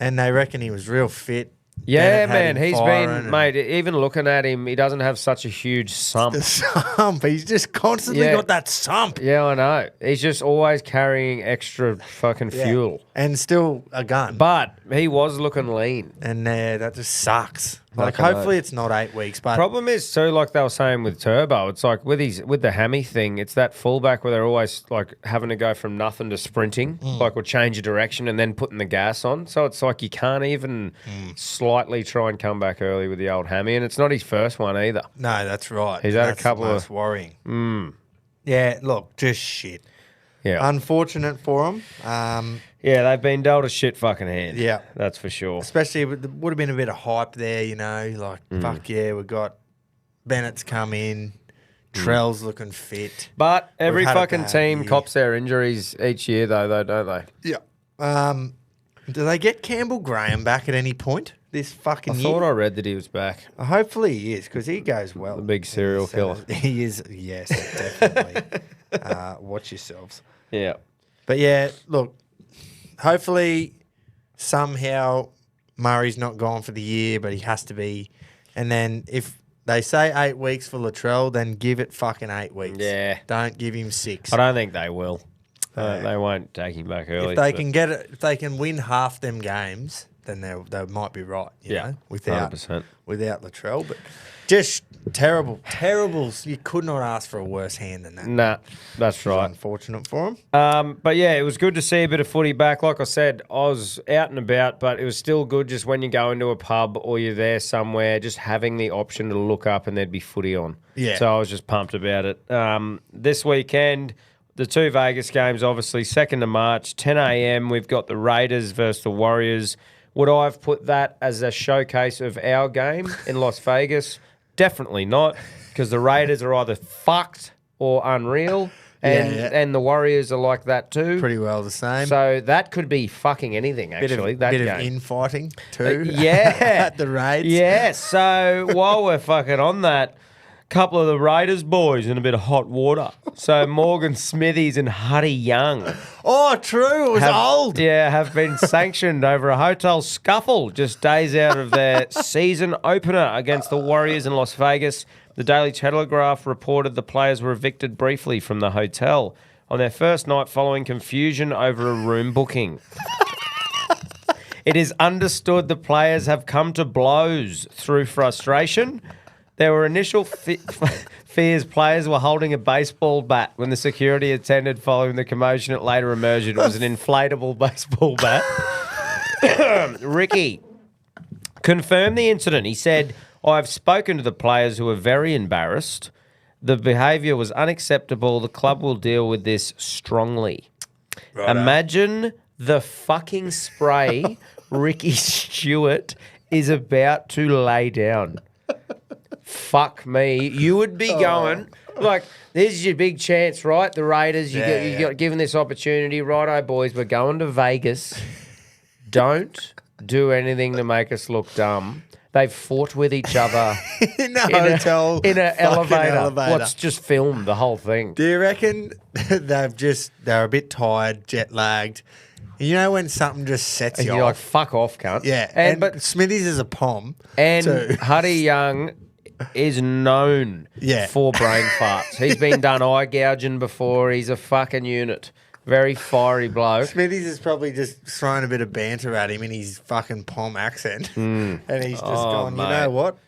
And they reckon he was real fit. Yeah, Bennett had man. him He's firing been, and- mate, even looking at him, he doesn't have such a huge sump. The sump. He's just constantly Yeah. got that sump. Yeah, I know. He's just always carrying extra fucking Yeah. fuel. And still a gun. But he was looking lean. And that just sucks. Like, I know. hopefully it's not 8 weeks, but Problem is too, like they were saying with Turbo, it's like with the hammy thing, it's that fullback where they're always like having to go from nothing to sprinting, like or change your direction and then putting the gas on. So it's like you can't even slightly try and come back early with the old hammy, and it's not his first one either. no, that's right. He's had a That's couple the of- most worrying. Yeah, look, just shit. Yeah, Unfortunate for him. yeah, they've been dealt a shit fucking hand. Yeah. that's for sure. Especially, would have been a bit of hype there, you know, like, fuck yeah, we got Bennett's come in, Trell's looking fit. But every had a fucking bad team year. cops their injuries each year, though, don't they? Yeah. Do they get Campbell Graham back at any point this fucking I year? thought I read that he was back. Hopefully he is, because he goes well. The big serial killer. He is, yes, definitely. Watch yourselves. Yeah. But yeah, look, hopefully somehow Murray's not gone for the year, but he has to be. And then if they say 8 weeks for Latrell, then give it fucking 8 weeks. Yeah. Don't give him 6. I don't think they will. Yeah. They won't take him back early. If they but- can get it, if they can win half them games, then they might be right. You Yeah, know, without 100%. Latrell, but just terrible. You could not ask for a worse hand than that. Nah, that's It's right. unfortunate for him. But yeah, it was good to see a bit of footy back. Like I said, I was out and about, but it was still good just when you go into a pub or you're there somewhere, just having the option to look up and there'd be footy on. Yeah. So I was just pumped about it. This weekend, the 2 Vegas games, obviously, 2nd of March, 10 a.m. We've got the Raiders versus the Warriors. Would I have put that as a showcase of our game in Las Vegas? Definitely not, because the Raiders are either fucked or unreal, and the Warriors are like that too. Pretty well the same. So that could be fucking anything, actually. bit that of game. infighting too. Yeah. at the raids. Yeah, so while we're fucking on that, couple of the Raiders boys in a bit of hot water. So Morgan Smithies and Huddy Young Oh, true. It was old. have been sanctioned over a hotel scuffle just days out of their season opener against the Warriors in Las Vegas. The Daily Telegraph reported the players were evicted briefly from the hotel on their first night following confusion over a room booking. It is understood the players have come to blows through frustration. There were initial fears players were holding a baseball bat when the security attended following the commotion. It later emerged it was an inflatable baseball bat. Ricky confirmed the incident. He said, I've spoken to the players who are very embarrassed. The behaviour was unacceptable. The club will deal with this strongly. Righto. Imagine the fucking spray Ricky Stewart is about to lay down. Fuck me. You would be going, like, this is your big chance, right? The Raiders, you got given this opportunity. Righto, boys, we're going to Vegas. Don't do anything to make us look dumb. They've fought with each other in a hotel. in an fucking elevator. What's just filmed the whole thing? Do you reckon they're a bit tired, jet lagged? You know when something just sets And you you're like, off? fuck off, cunt. Yeah. But Smithies is a pom. And too. Huddy Young is known Yeah. for brain farts. He's been done eye gouging before. He's a fucking unit. Very fiery bloke. Smithies is probably just throwing a bit of banter at him in his fucking pom accent. And he's just gone, mate. you know what?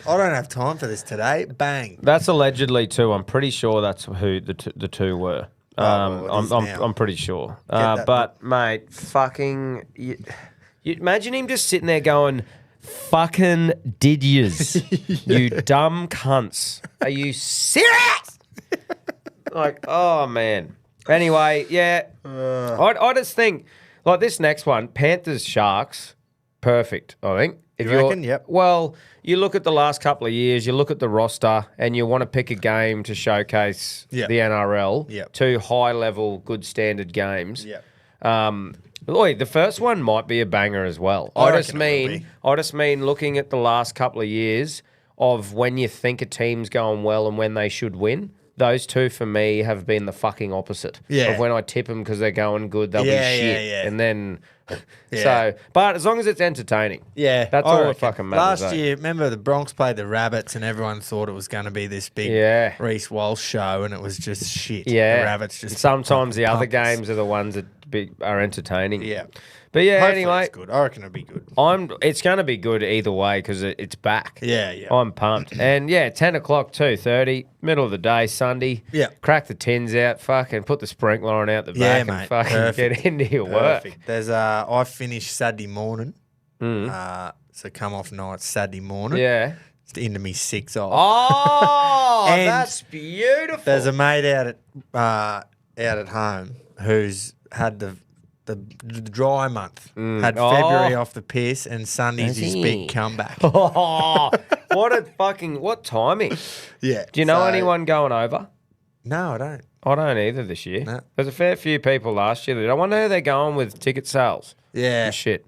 I don't have time for this today. Bang. That's allegedly too. I'm pretty sure that's who the two were. well, it is now. I'm pretty sure. that But mate, fucking, you imagine him just sitting there going, "Fucking did yous, you dumb cunts? Are you serious?" Like, oh man. Anyway, yeah. I just think like this next one, Panthers Sharks, perfect. I think. If You reckon? Yep. Well, you look at the last couple of years, you look at the roster, and you want to pick a game to showcase Yep. the NRL. Yep. Two high-level, good standard games. Yep. The first one might be a banger as well. I I just reckon it will mean, be. I just mean looking at the last couple of years of when you think a team's going well and when they should win. Those two for me have been the fucking opposite. Yeah. Of when I tip them because they're going good, they'll Yeah, be shit, yeah. and then. Yeah. So, but as long as it's entertaining, Yeah. that's I all reckon. that fucking matters. Last eh? year, remember the Bronx played the Rabbits and everyone thought it was going to be this big Yeah. Reece Walsh show and it was just shit. Yeah, The Rabbits just. sometimes the other pumped us. games are the ones that are entertaining. Yeah. but yeah. Hopefully Anyway, it's good. I reckon it'll be good. it's going to be good either way because it's back. Yeah, yeah. I'm pumped. And yeah, 10 o'clock, 2:30, middle of the day, Sunday. Yeah. Crack the tins out, fucking put the sprinkler on out the Yeah, back mate. and fucking Perfect. get into your work. Perfect. There's I finished Saturday morning. So come off night Saturday morning. Yeah. It's into me 6 off. Oh, And that's beautiful. There's a mate out at home who's had the dry month. Had February off the piss and Sunday's his he? big comeback. Oh, what timing? Yeah. Do you know so- anyone going over? No, I don't. I don't either this year. No. There's a fair few people last year. I wonder who they're going with ticket sales. Yeah. And shit.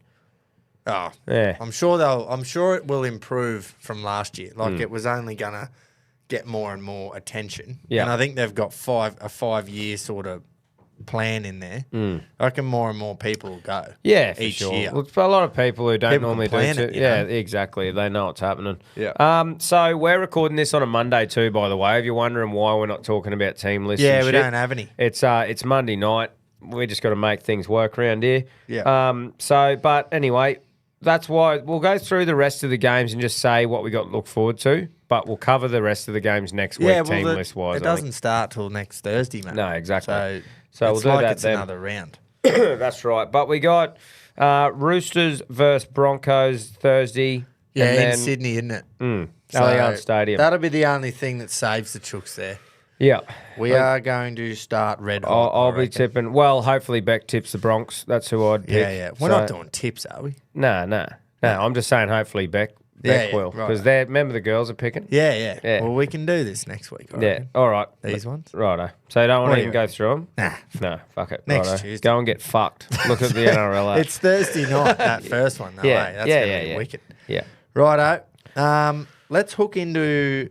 Oh, Yeah. I'm sure it will improve from last year. Like it was only gonna get more and more attention. Yeah. And I think they've got a 5-year sort of plan in there. I reckon more and more people will go. Yeah, for each sure. year. Well, for a lot of people who don't People normally can plan do it, you yeah, know? exactly. They know what's happening. Yeah. So we're recording this on a Monday too, by the way. If you're wondering why we're not talking about team lists, Yeah, and we shit, don't have any. It's Monday night. We just got to make things work around here. Yeah. But anyway, that's why we'll go through the rest of the games and just say what we got to look forward to. But we'll cover the rest of the games next week, team list wise. it doesn't start till next Thursday, mate. No, exactly. So we'll it's do like that it's then. another round. That's right. But we got Roosters versus Broncos Thursday. Yeah, and then, in Sydney, isn't it? Allianz Stadium. That'll be the only thing that saves the Chooks there. Yeah. We are going to start red hot. I'll I be reckon. tipping. Well, hopefully Beck tips the Bronx. That's who I'd pick. Yeah, yeah. We're not doing tips, are we? No. I'm just saying hopefully Beck Yeah, will. right. Because remember the girls are picking? Yeah, yeah, Yeah. Well, we can do this next week. I Yeah. reckon. All right. These ones? Righto. So you don't want What to do even you go through them? Nah. No, fuck it. Next Righto. Tuesday. Go and get fucked. Look at the NRL app. It's Thursday night, that first one, though. Yeah, eh? That's yeah, going to yeah, be yeah. wicked. Yeah. Righto. Let's hook into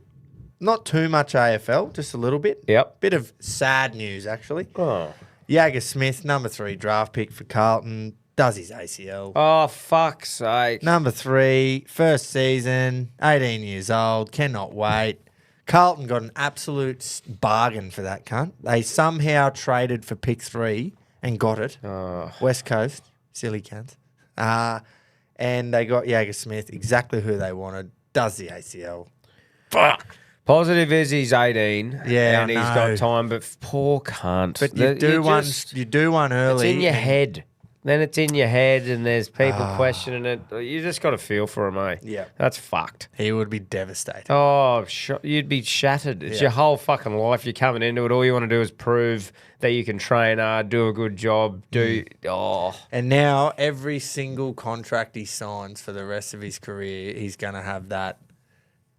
not too much AFL, just a little bit. Yep. Bit of sad news, actually. Oh. Jagger Smith, number 3 draft pick for Carlton, does his ACL. Oh, fuck's sake. Number 3, first season, 18 years old, cannot wait. Carlton got an absolute bargain for that cunt. They somehow traded for pick 3 and got it. West Coast, silly cunts. And they got Jagger Smith, exactly who they wanted, does the ACL. Fuck. Positive is he's 18. Yeah, and I he's know. got time, but poor cunt. But you do one It's early. in your and- head. Then it's in your head, and there's people questioning it. You just got to feel for him, eh? Yeah. That's fucked. He would be devastated. Oh, you'd be shattered. It's your whole fucking life. You're coming into it. All you want to do is prove that you can train hard, do a good job, And now every single contract he signs for the rest of his career, he's going to have that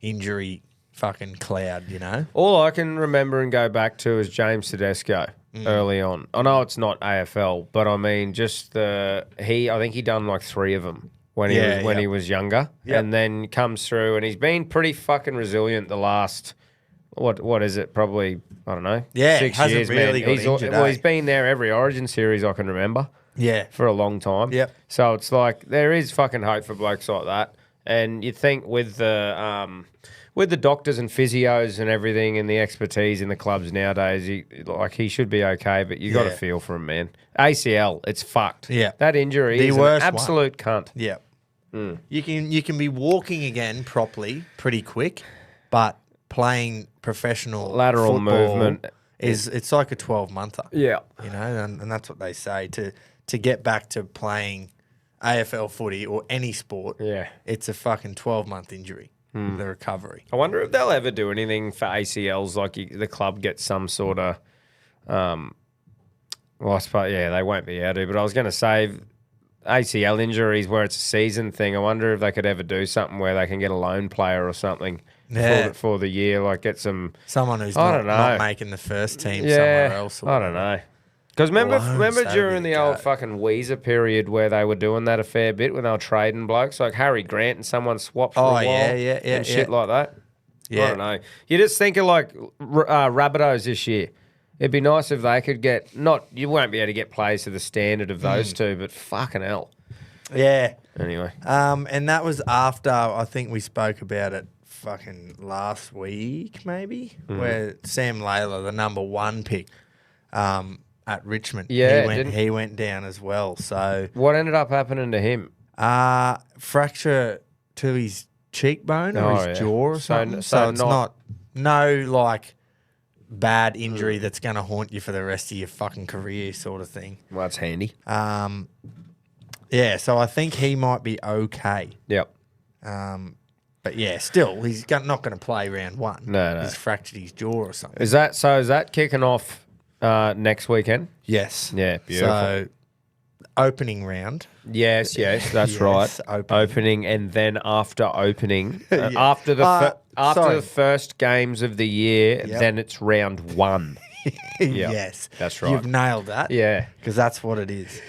injury fucking cloud, you know? All I can remember and go back to is James Tedesco early on. I know it's not AFL, but I mean, just I think he done like 3 of them when he was younger, and then comes through, and he's been pretty fucking resilient the last. What is it? Probably, I don't know. Yeah, 6 hasn't years, really man. got injured, Well, eh? he's been there every Origin series I can remember. Yeah. For a long time. Yep. So it's like there is fucking hope for blokes like that. And you think with the with the doctors and physios and everything and the expertise in the clubs nowadays, he should be okay, but you got to feel for him, man. ACL, it's fucked. Yeah. That injury is an absolute cunt. Yeah. You can be walking again properly pretty quick, but playing professional lateral football movement it's like a 12-monther. Yeah. You know, and that's what they say to get back to playing AFL footy or any sport. Yeah. It's a fucking 12-month injury. The recovery. I wonder if they'll ever do anything for ACLs, like the club gets some sort of, well, I suppose, they won't be able to, but I was going to say ACL injuries where it's a season thing, I wonder if they could ever do something where they can get a loan player or something for the year, like get someone who's not making the first team somewhere else. I don't know. Because remember during the old fucking Weezer period where they were doing that a fair bit when they were trading blokes, like Harry Grant and someone swapped for a while and shit like that? Yeah. I don't know. You just think of like Rabbitohs this year. It'd be nice if they could get, you won't be able to get players to the standard of those two, but fucking hell. Yeah. Anyway. And that was after, I think we spoke about it fucking last week maybe, where Sam Layla, the number 1 pick, at Richmond. Yeah, he went down as well. So what ended up happening to him? Fracture to his cheekbone or his jaw or something. So it's no like bad injury that's going to haunt you for the rest of your fucking career sort of thing. Well, that's handy. Yeah, so I think he might be okay. Yep. But yeah, still, he's not going to play round 1. No. He's fractured his jaw or something. Is that kicking off next weekend? Yes. Yeah, beautiful. So, opening round. Yes, that's right. Opening, and then after opening, after the first games of the year, then it's round 1. Yes, that's right. You've nailed that. Yeah, because that's what it is.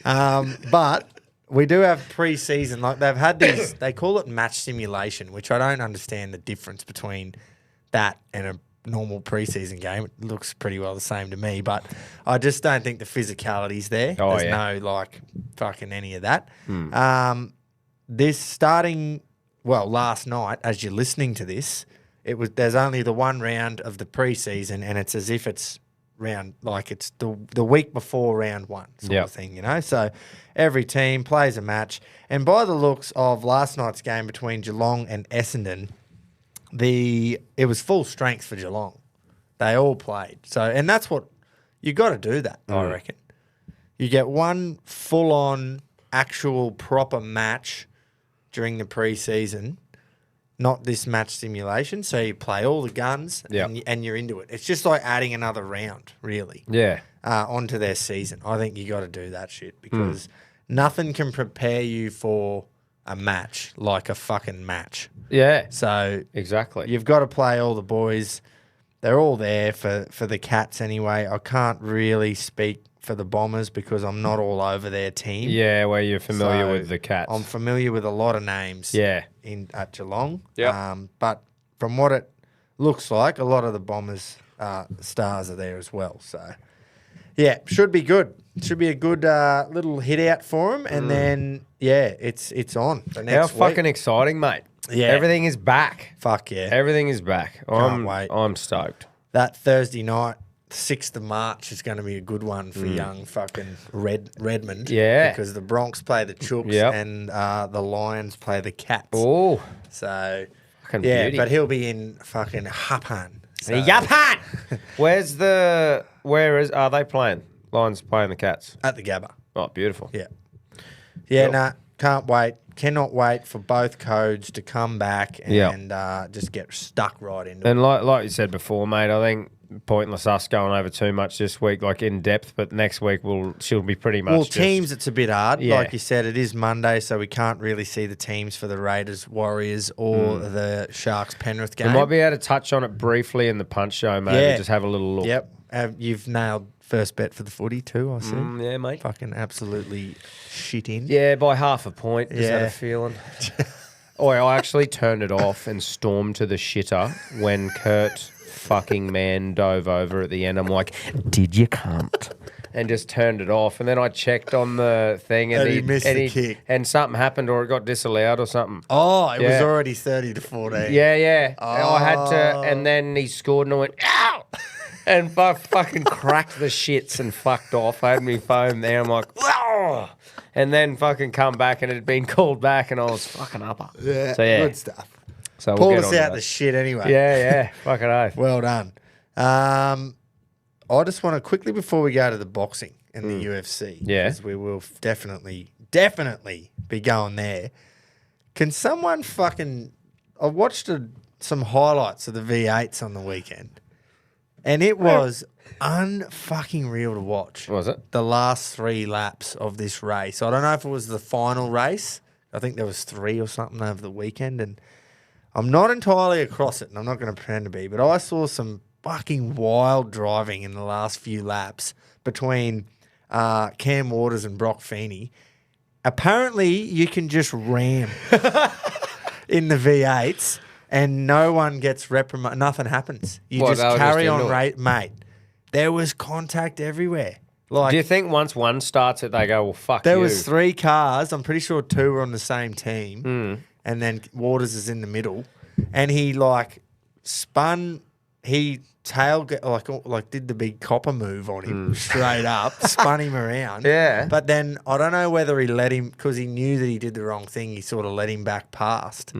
But we do have pre-season. Like they've had these, they call it match simulation, which I don't understand the difference between that and a normal preseason game. It looks pretty well the same to me, but I just don't think the physicality's there. There's no like fucking any of that. This starting, last night, as you're listening to this, there's only the 1 round of the preseason, and it's as if it's round, like it's the week before round 1 sort of thing, you know? So every team plays a match, and by the looks of last night's game between Geelong and Essendon, it was full strength for Geelong. They all played. So, and that's what you got to do that, I reckon. You get one full-on, actual, proper match during the pre-season, not this match simulation. So you play all the guns and you're into it. It's just like adding another round, really. Yeah. Onto their season. I think you got to do that shit because nothing can prepare you for a match like a fucking match. Yeah. So exactly. You've got to play all the boys. They're all there for the Cats anyway. I can't really speak for the Bombers because I'm not all over their team. Yeah, where you're familiar with the Cats. I'm familiar with a lot of names at Geelong. Yeah. But from what it looks like, a lot of the Bombers stars are there as well. So, yeah, should be good. Should be a good little hit out for them. And then, it's on for next week. How fucking exciting, mate. Yeah. Everything is back. Fuck yeah. Everything is back. Can't wait. I'm stoked. That Thursday night, 6th of March, is going to be a good one for young fucking Redmond. Yeah. Because the Bronx play the Chooks and the Lions play the Cats. Oh. So, fucking beauty. But he'll be in fucking Hudson. So. Yapan! Are they playing? Lions playing the Cats? At the Gabba. Oh, beautiful. Yeah. Yeah, can't wait. Cannot wait for both codes to come back and just get stuck right into it. And like you said before, mate, I think pointless us going over too much this week, like in depth, but next week she'll be pretty much teams, it's a bit hard. Yeah. Like you said, it is Monday, so we can't really see the teams for the Raiders, Warriors, or the Sharks, Penrith game. We might be able to touch on it briefly in the punch show, maybe, just have a little look. Yep. You've nailed first bet for the footy too, I see. Yeah, mate. Fucking absolutely shit in. Yeah, by half a point. Is that a feeling? I actually turned it off and stormed to the shitter when Kurt fucking man dove over at the end. I'm like, did you cunt? and just turned it off. And then I checked on the thing, and he missed the kick. And something happened, or it got disallowed, or something. Oh, it was already 30-14. Yeah. Oh. I had to, and then he scored, and I went, ow! And I fucking cracked the shits and fucked off. I had me phone there. I'm like, wow! And then fucking come back, and it had been called back, and I was fucking upper. Yeah, so, good stuff. So Pulled we'll us out the shit anyway. Yeah, fucking oath. Well done. I just want to quickly, before we go to the boxing and the UFC, because we will definitely be going there. Can someone fucking... I watched some highlights of the V8s on the weekend. And it was unfucking real to watch. Was it? The last 3 laps of this race. I don't know if it was the final race. I think there was 3 or something over the weekend. And I'm not entirely across it, and I'm not going to pretend to be, but I saw some fucking wild driving in the last few laps between Cam Waters and Broc Feeney. Apparently, you can just ram in the V8s. And no one gets reprimanded. Nothing happens. You just carry on, mate. There was contact everywhere. Like, do you think once one starts it, they go, well, fuck there you? was 3 cars. I'm pretty sure 2 were on the same team. And then Waters is in the middle. And he, spun. He did the big copper move on him straight up, spun him around. Yeah. But then I don't know whether he let him, because he knew that he did the wrong thing, he sort of let him back past.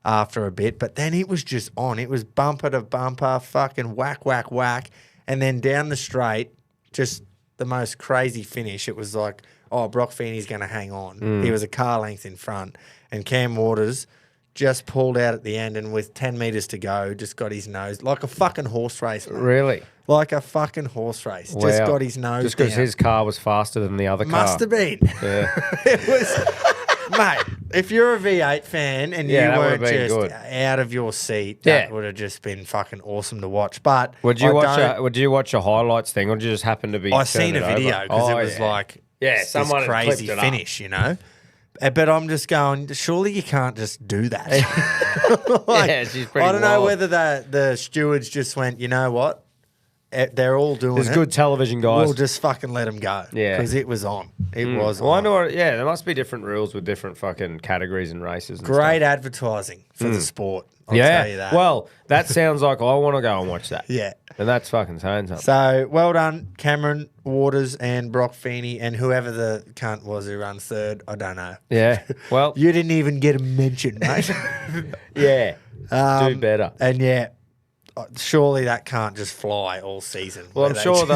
After a bit, but then it was just on. It was bumper to bumper, fucking whack, whack, whack. And then down the straight, just the most crazy finish. It was like, oh, Broc Feeney's going to hang on. He was a car length in front. And Cam Waters just pulled out at the end, and with 10 metres to go, just got his nose, like a fucking horse race, mate. Really? Like a fucking horse race. Wow. Just got his nose just because his car was faster than the other car. Must have been. Yeah. It was... Mate, if you're a V8 fan and you weren't just good. out of your seat, that would have just been fucking awesome to watch. But would you watch a highlights thing, or did you just happen to be? I seen a video because it was someone this crazy finish, you know. But I'm just going, surely you can't just do that. She's pretty. I don't know whether the stewards just went, you know what? They're all doing There's good television guys. We'll just fucking let them go. Yeah. Because it was on. It was on. I wonder there must be different rules with different fucking categories and races and Great stuff. Advertising for the sport. I'll tell you that. Well, that sounds like I want to go and watch that. Yeah. And that's fucking saying something. So, well done, Cameron Waters and Broc Feeney, and whoever the cunt was who ran third. I don't know. Yeah. Well. You didn't even get a mention, mate. Yeah. Do better. And surely that can't just fly all season. Well, I'm sure the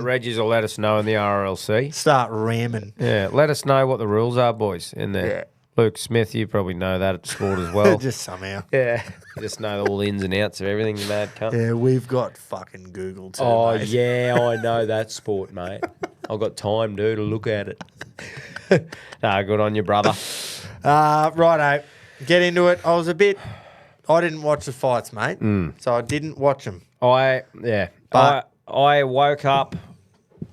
Reggies will let us know in the RLC. Start ramming. Yeah, let us know what the rules are, boys, in there. Yeah. Luke Smith, you probably know that at sport as well. Just somehow. Yeah. You just know all the ins and outs of everything, you mad cunt. Yeah, we've got fucking Google too, Oh, mate. yeah, I know that sport, mate. I've got time, dude, to look at it. Nah, good on you, brother. Righto. Get into it. I didn't watch the fights, mate. So I didn't watch them. I woke up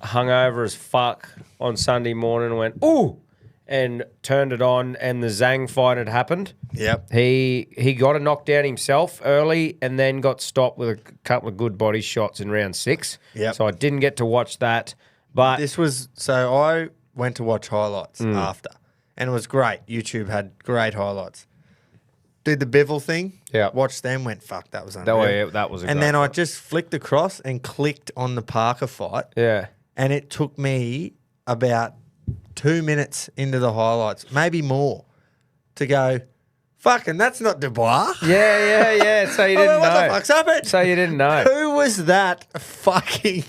hungover as fuck on Sunday morning and went, ooh, and turned it on, and the Zhang fight had happened. Yep. He got a knockdown himself early and then got stopped with a couple of good body shots in round 6. Yep. So I didn't get to watch that. But so I went to watch highlights after, and it was great. YouTube had great highlights. Did the Bivol thing. Yeah. Watched them, went, fuck, that was unreal. That was a And great then fight. I just flicked across and clicked on the Parker fight. Yeah. And it took me about 2 minutes into the highlights, maybe more, to go, fucking, that's not Dubois. Yeah. So you didn't know. What the fuck's happened? So you didn't know. Who was that fucking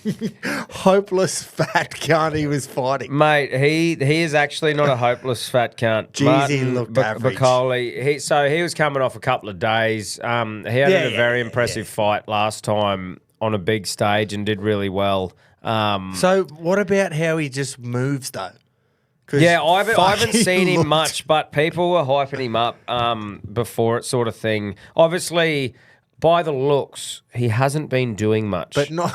hopeless fat cunt he was fighting? Mate, he is actually not a hopeless fat cunt. Jeez, he looked average. Bacoli, he was coming off a couple of days. He had a very impressive fight last time on a big stage and did really well. So what about how he just moves though? Yeah, I haven't seen him much, but people were hyping him up before it sort of thing. Obviously, by the looks, he hasn't been doing much. But not.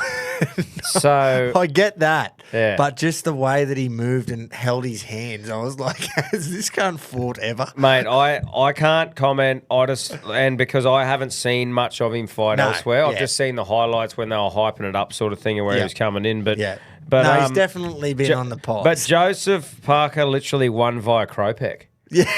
So I get that. Yeah. But just the way that he moved and held his hands, I was like, has this cunt fought ever? Mate, I can't comment. And because I haven't seen much of him fight elsewhere, I've just seen the highlights when they were hyping it up, sort of thing, where he was coming in. But no, he's definitely been on the pot. But Joseph Parker literally won via Kropek. Yeah.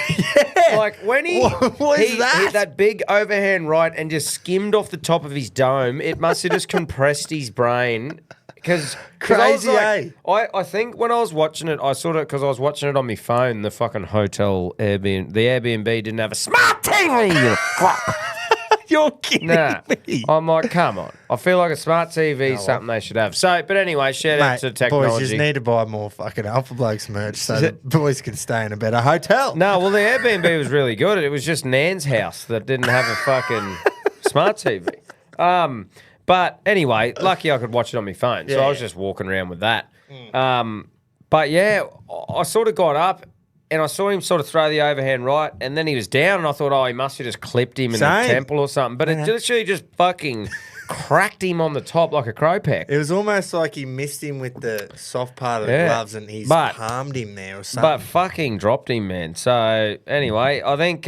Like when he hit that big overhand right and just skimmed off the top of his dome, it must have just compressed his brain. Because crazy, I think when I was watching it, because I was watching it on my phone, the fucking hotel Airbnb, the Airbnb didn't have a smart TV. You fuck. You're kidding me. I'm like, come on. I feel like a smart TV is something they should have. So, but anyway, shout out to technology. Boys just need to buy more fucking Alpha Blokes merch so the boys can stay in a better hotel. No, well, the Airbnb was really good. It was just Nan's house that didn't have a fucking smart TV. But anyway, lucky I could watch it on my phone. So I was just walking around with that. But yeah, I sort of got up and I saw him sort of throw the overhand right, and then he was down, and I thought, oh, he must have just clipped him in the temple or something. But it literally just fucking cracked him on the top like a crowpack. It was almost like he missed him with the soft part of the gloves, and he's palmed him there or something. But fucking dropped him, man. So anyway, I think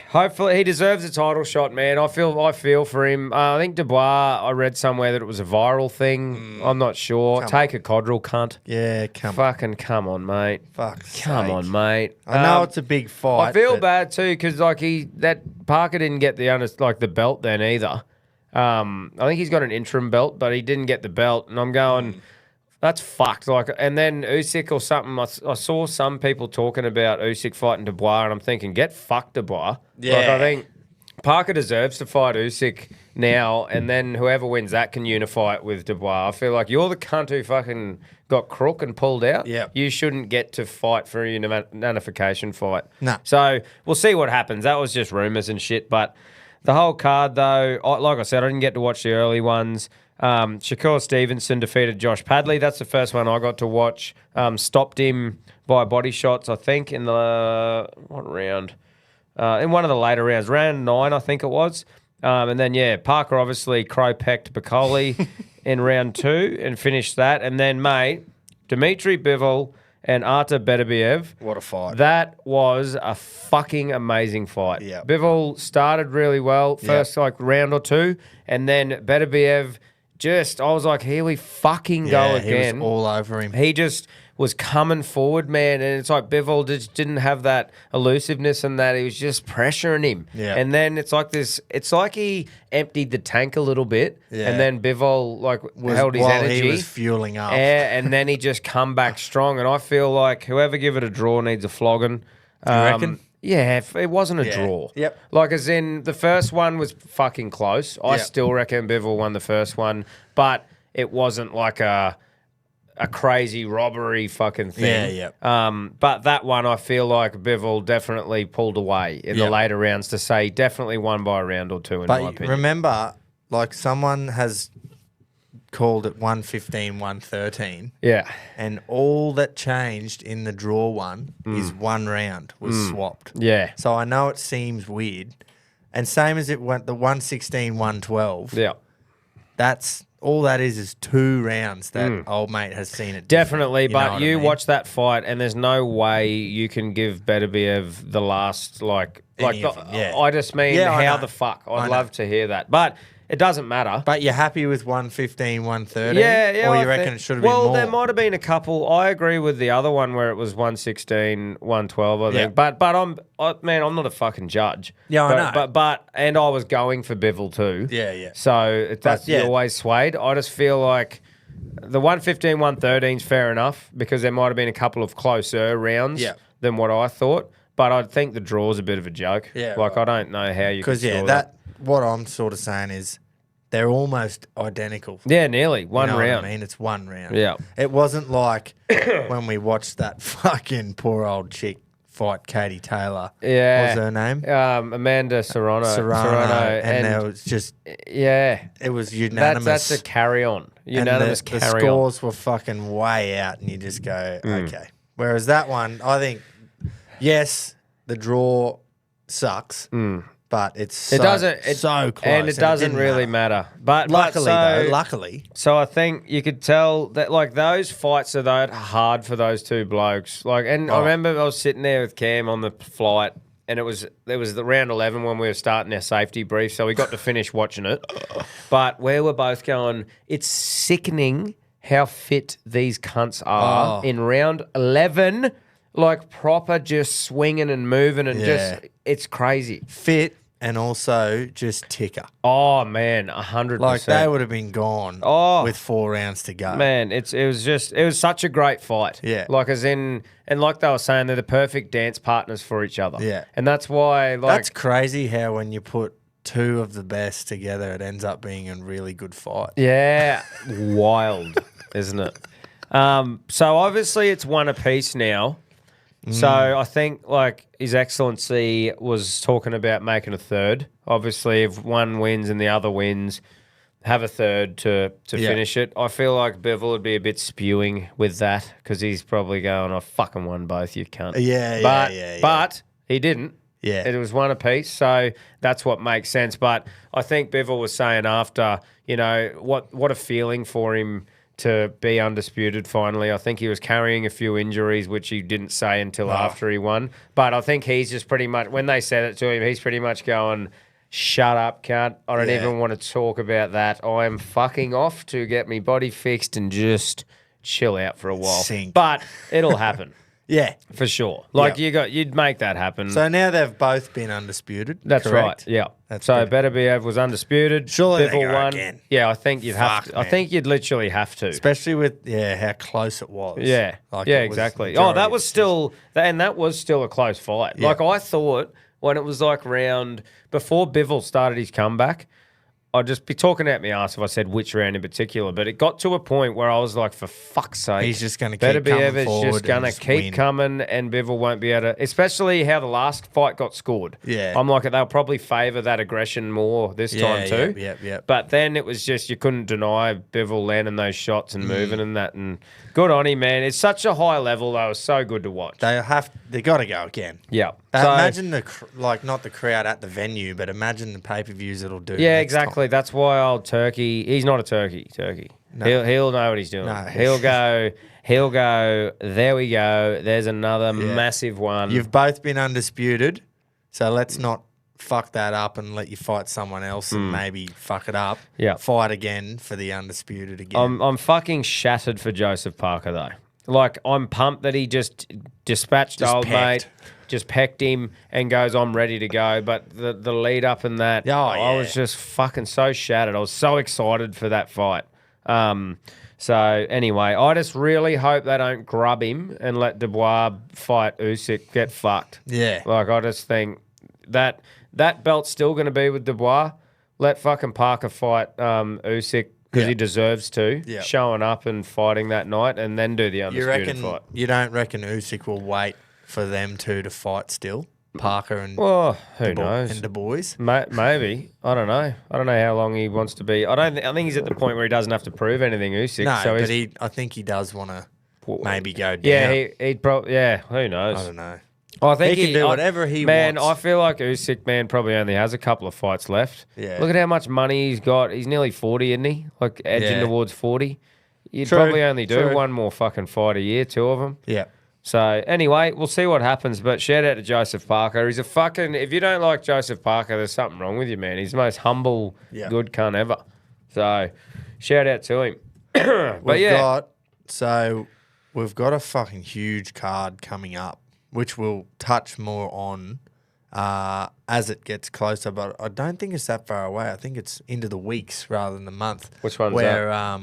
hopefully he deserves a title shot, man. I feel for him. I think Dubois, I read somewhere that it was a viral thing. I'm not sure. Take a Codrell, cunt. Yeah, come on, mate. Come on, mate. I know it's a big fight. I feel bad too because that Parker didn't get the belt then either. I think he's got an interim belt, but he didn't get the belt, and I'm going. That's fucked. And then Usyk or something. I saw some people talking about Usyk fighting Dubois, and I'm thinking, get fucked, Dubois. Yeah. I think Parker deserves to fight Usyk now, and then whoever wins that can unify it with Dubois. I feel like you're the cunt who fucking got crook and pulled out. Yeah. You shouldn't get to fight for a unification fight. No. So we'll see what happens. That was just rumours and shit. But the whole card, though, like I said, I didn't get to watch the early ones. Shakur Stevenson defeated Josh Padley. That's the first one I got to watch. Stopped him by body shots, I think, in the what round? In one of the later rounds, round 9, I think it was. And then Parker obviously crow-pecked Bacoli in round 2 and finished that. And then, mate, Dimitri Bivol and Artur Beterbiev. What a fight. That was a fucking amazing fight. Yeah. Bivol started really well, first round or two, and then Beterbiev I was like, here we fucking go again. He was all over him. He just was coming forward, man, and it's like Bivol just didn't have that elusiveness and that. He was just pressuring him. Yeah. And then it's like he emptied the tank a little bit, and then Bivol held his energy. He was fueling up. And then he just come back strong, and I feel like whoever give it a draw needs a flogging. You reckon? Yeah, it wasn't a draw. Yep. Like, as in, the first one was fucking close. I still reckon Bivol won the first one, but it wasn't like a crazy robbery fucking thing. Yeah. But that one, I feel like Bivol definitely pulled away in the later rounds to say definitely won by a round or two, in my opinion. Remember, like, someone has called it 115, 113. Yeah. And all that changed in the draw one is one round was swapped. Yeah. So I know it seems weird. And same as it went, the 116, 112. Yeah. That's all that is 2 rounds that old mate has seen it. Definitely, but you I mean? watch that fight and there's no way you can give Beterbiev the last, I just mean, how the fuck? I'd love to hear that. But it doesn't matter. But you're happy with 115, 113? Yeah. Or you reckon it should have been more? Well, there might have been a couple. I agree with the other one where it was 116, 112, I think. But I'm not a fucking judge. Yeah, I know. But I was going for Bivol too. Yeah. So that's always swayed. I just feel like the 115, 113 is fair enough because there might have been a couple of closer rounds than what I thought. But I think the draw's a bit of a joke. Yeah, I don't know how you could score that. What I'm sort of saying is they're almost identical. Yeah, nearly. One round. What I mean? It's one round. Yeah. It wasn't like when we watched that fucking poor old chick fight Katie Taylor. Yeah. What was her name? Amanda Serrano. And there was just... Yeah. It was unanimous. That's a carry-on. Unanimous the carry-on. The scores were fucking way out and you just go, okay. Whereas that one, I think, yes, the draw sucks, but it's It doesn't. so close. And it doesn't didn't really matter. But Luckily. So I think you could tell that like those fights are that hard for those two blokes. Like, and I remember I was sitting there with Cam on the flight, and it was the round 11 when we were starting our safety brief, so we got to finish watching it. But we were both going, it's sickening how fit these cunts are in round 11. Like proper just swinging and moving and just, it's crazy. Fit and also just ticker. Oh, man, 100%. Like they would have been gone with 4 rounds to go. Man, it was such a great fight. Yeah. Like as in, and like they were saying, they're the perfect dance partners for each other. Yeah. And that's why, like. That's crazy how when you put 2 of the best together, it ends up being a really good fight. Yeah. Wild, isn't it? So obviously it's one apiece now. So I think like His Excellency was talking about making a third. Obviously, if one wins and the other wins, have a third to finish it. I feel like Bivol would be a bit spewing with that because he's probably going, I fucking won both, you cunt. But he didn't. Yeah. It was one apiece, so that's what makes sense. But I think Bivol was saying after, you know, what a feeling for him to be undisputed finally. I think he was carrying a few injuries, which he didn't say until after he won. But I think he's just pretty much, when they said it to him, he's pretty much going, shut up, cunt. I don't even want to talk about that. I'm fucking off to get me body fixed and just chill out for a while. Sink. But it'll happen. Yeah. For sure. Like you'd make that happen. So now they've both been undisputed. That's correct? right. Yeah. That's so good. Beterbiev was undisputed. Surely they Bivol go won. again. Yeah, I think you'd have Fuck, to. I man. think you'd literally have to. Especially with how close it was. Yeah. Like yeah, it was exactly. majority Oh, that of was decision. still and that was still a close fight. Yeah. Like I thought when it was like round before Bivol started his comeback, I'd just be talking out my ass if I said which round in particular. But it got to a point where I was like, for fuck's sake. He's just going to keep coming Beterbiev is forward just going to keep win. coming and Bivol won't be able to, especially how the last fight got scored. Yeah. I'm like, they'll probably favour that aggression more this time too. Yeah. But then it was just, you couldn't deny Bivol landing those shots and moving and that. And good on him, man. It's such a high level, though. It was so good to watch. They got to go again. Yeah. Imagine not the crowd at the venue, but imagine the pay-per-views it'll do. Yeah, next exactly. time. That's why old Turkey, he's not a turkey. No. He'll know what he's doing. No. He'll go, there we go. There's another massive one. You've both been undisputed, so let's not fuck that up and let you fight someone else and maybe fuck it up. Yeah. Fight again for the undisputed again. I'm fucking shattered for Joseph Parker, though. Like, I'm pumped that he just dispatched old mate, just pecked him and goes, I'm ready to go. But the lead up and that, I was just fucking so shattered. I was so excited for that fight. So, anyway, I just really hope they don't grub him and let Dubois fight Usyk, get fucked. Yeah. Like, I just think that belt's still going to be with Dubois. Let fucking Parker fight Usyk. Because he deserves to, showing up and fighting that night and then do the undisputed fight. You don't reckon Usyk will wait for them two to fight still? Parker and who knows? And Du Bois? Maybe. I don't know. I don't know how long he wants to be. I think he's at the point where he doesn't have to prove anything, Usyk. No, so but I think he does want to maybe go down. Yeah, he'd probably, who knows? I don't know. I think he can do whatever he wants. Man, wants. I feel like Usyk, man, probably only has a couple of fights left. Yeah. Look at how much money he's got. He's nearly 40, isn't he? Like, edging towards 40. You'd probably only do one more fucking fight a year, 2 of them. Yeah. So, anyway, we'll see what happens. But shout out to Joseph Parker. He's a fucking... If you don't like Joseph Parker, there's something wrong with you, man. He's the most humble, good cunt ever. So, shout out to him. We've got a fucking huge card coming up, which we'll touch more on as it gets closer. But I don't think it's that far away. I think it's into the weeks rather than the month. Which one's where, that?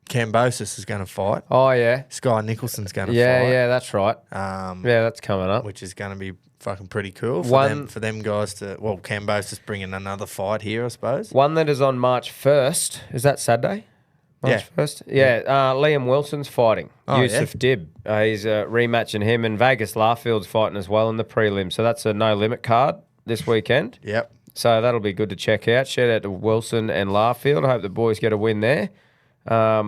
Cambosis is going to fight. Oh, yeah. Sky Nicholson's going to fight. Yeah, that's right. That's coming up. Which is going to be fucking pretty cool for them guys to... Well, Cambosis bringing another fight here, I suppose. One that is on March 1st. Is that Saturday? March 1st? Yeah. Liam Wilson's fighting. Yusuf Dib. He's rematching him, and Vegas Larfield's fighting as well in the prelim. So that's a no-limit card this weekend. Yep. So that'll be good to check out. Shout out to Wilson and Larfield. I hope the boys get a win there. I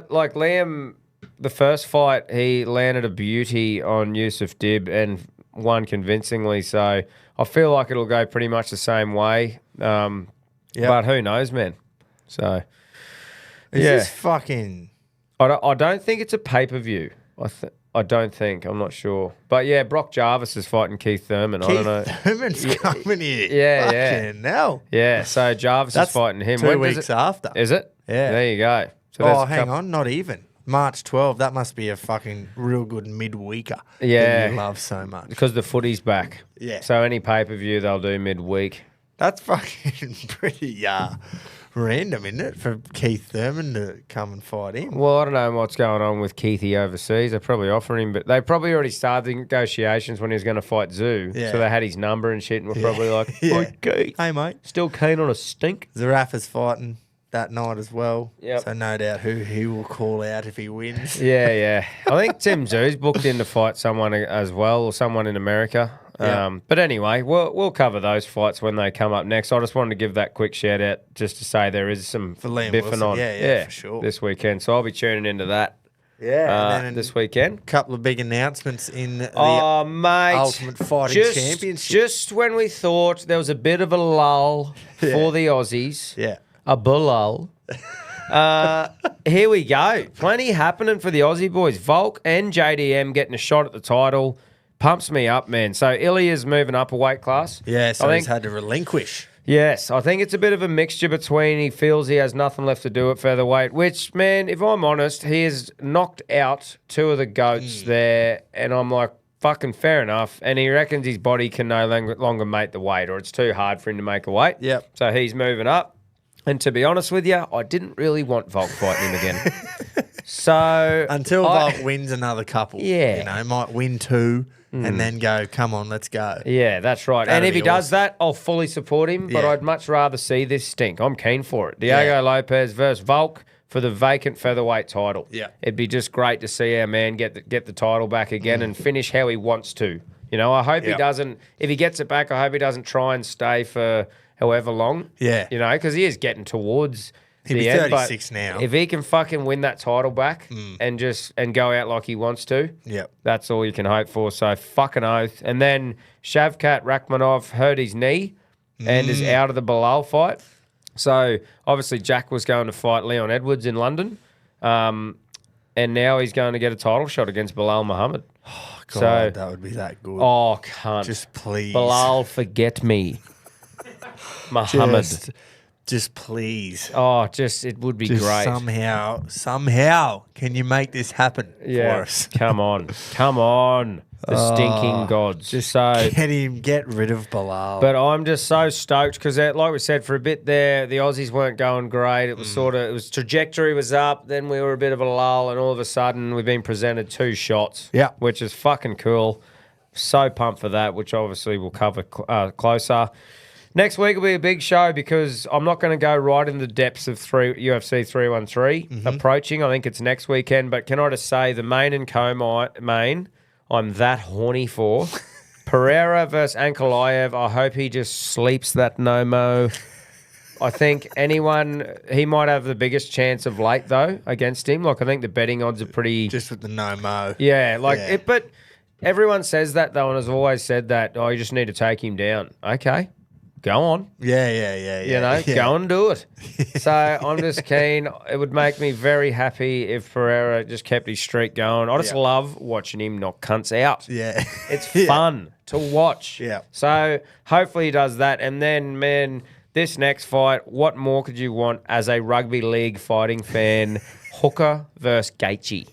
like Liam. The first fight, he landed a beauty on Yusuf Dib, and won convincingly. So I feel like it'll go pretty much the same way. But who knows, man? So Is this fucking... I don't think it's a pay-per-view. I don't think. I'm not sure. But yeah, Broc Jarvis is fighting Keith Thurman. I don't know. Thurman's coming here. Yeah. Now. Yeah, so Jarvis is fighting him. 2 weeks after. Is it? Yeah. There you go. So hang on. Not even. March 12th. That must be a fucking real good midweeker. Yeah. That you love so much. Because the footy's back. Yeah. So any pay-per-view they'll do midweek. That's fucking pretty random, isn't it, for Keith Thurman to come and fight him? Well, I don't know what's going on with Keithy overseas. They're probably offering him, but they probably already started the negotiations when he was going to fight Zoo. Yeah. So they had his number and shit and were probably like, Keith, hey, mate. still keen on a stink? Zarafa's fighting that night as well. Yep. So no doubt who he will call out if he wins. Yeah. I think Tim Zoo's booked in to fight someone as well, or someone in America. Yeah. But anyway, we'll cover those fights when they come up next. I just wanted to give that quick shout out just to say there is some For Liam biffing Wilson. on. Yeah, for sure. This weekend. So I'll be tuning into that this weekend. A couple of big announcements in the mate, Ultimate Fighting Championship. Just when we thought there was a bit of a lull for the Aussies, a lull. Here we go. Plenty happening for the Aussie boys. Volk and JDM getting a shot at the title. Pumps me up, man. So Ilya's moving up a weight class. Yeah, so he's had to relinquish. Yes, I think it's a bit of a mixture between he feels he has nothing left to do at featherweight, which, man, if I'm honest, he has knocked out 2 of the GOATs there, and I'm like, fucking fair enough. And he reckons his body can no longer make the weight, or it's too hard for him to make a weight. Yep. So he's moving up. And to be honest with you, I didn't really want Volk fighting him again. So until Volk wins another couple. Yeah. Might win 2 and then go, come on, let's go. Yeah, that's right. And if he does that, I'll fully support him, but Yeah. I'd much rather see this stink. I'm keen for it. Diego Lopez versus Volk for the vacant featherweight title. Yeah. It'd be just great to see our man get the title back again and finish how he wants to. I hope he doesn't, if he gets it back, I hope he doesn't try and stay for however long. Yeah. Because he is getting towards He'll be 36 now. If he can fucking win that title back and go out like he wants to, that's all you can hope for. So fucking oath. And then Shavkat Rakhmonov hurt his knee and is out of the Belal fight. So obviously Jack was going to fight Leon Edwards in London, and now he's going to get a title shot against Belal Muhammad. Oh, God, that would be that good. Oh, cunt. Just please. Belal, forget me. Muhammad. Just please. Oh, it would be Just great. Somehow, can you make this happen for us? Come on. The stinking gods. Get rid of Belal. But I'm just so stoked because, like we said, for a bit there, the Aussies weren't going great. It was trajectory was up. Then we were a bit of a lull, and all of a sudden we've been presented 2 shots. Yeah, which is fucking cool. So pumped for that, which obviously we'll cover closer. Next week will be a big show because I'm not going to go right in the depths of UFC 313 approaching. I think it's next weekend. But can I just say the main and co-main I'm that horny for. Pereira versus Ankalaev. I hope he just sleeps that no-mo. I think he might have the biggest chance of late, though, against him. I think the betting odds are pretty... Just with the no-mo. Yeah, but everyone says that, though, and has always said that, you just need to take him down. Okay. Go on. Yeah. Go and do it. So I'm just keen. It would make me very happy if Pereira just kept his streak going. I just love watching him knock cunts out. Yeah. It's fun to watch. Yeah. So hopefully he does that. And then, man, this next fight, what more could you want as a rugby league fighting fan? Hooker versus Gaethje.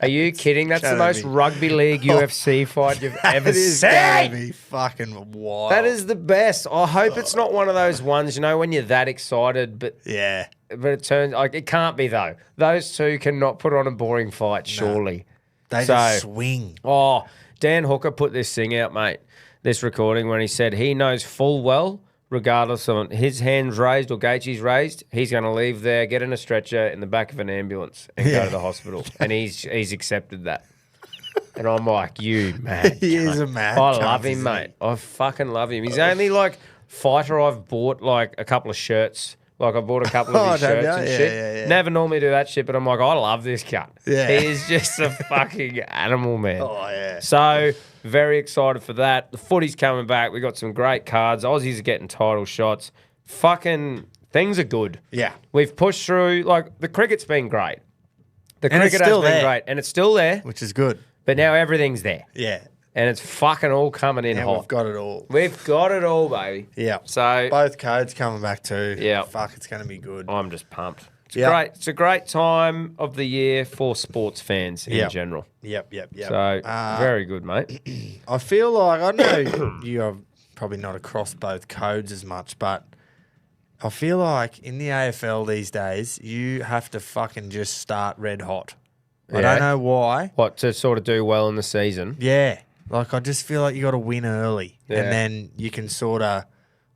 Are you kidding? That's the most rugby league UFC fight you've ever seen. That is be fucking wild. That is the best. I hope it's not one of those ones, when you're that excited, but it turns it can't be though. Those two cannot put on a boring fight, surely. They just swing. Oh, Dan Hooker put this thing out, mate. This recording when he said he knows full well, regardless of his hands raised or Gaethje's raised, he's going to leave there, get in a stretcher in the back of an ambulance and go to the hospital. And he's accepted that. And I'm like, you mad He cunt. is a mad I cunt, love him, mate. I fucking love him. He's the only fighter I've bought a couple of shirts. I bought a couple of his shirts and shit. Yeah. Never normally do that shit, but I'm like, I love this cunt. Yeah. He is just a fucking animal, man. Oh, yeah. So Very excited for that. The footy's coming back. We got some great cards. Aussies are getting title shots. Fucking things are good. Yeah. We've pushed through. Like, the cricket's been great. The And it's cricket has still been there. great. And it's still there. Which is good. But now everything's there. Yeah. And it's fucking all coming in Yeah, hot. we've got it all. We've got it all, baby. Yeah. So Both codes coming back too. Yeah. Fuck, it's going to be good. I'm just pumped. It's Yep. great. It's a great time of the year for sports fans in Yep. general. Yep. So very good, mate. I feel like, I know you're probably not across both codes as much, but I feel like in the AFL these days, you have to fucking just start red hot. I don't know why. What, to sort of do well in the season? Yeah. Like, I just feel like you got to win early. Yeah. And then you can sort of,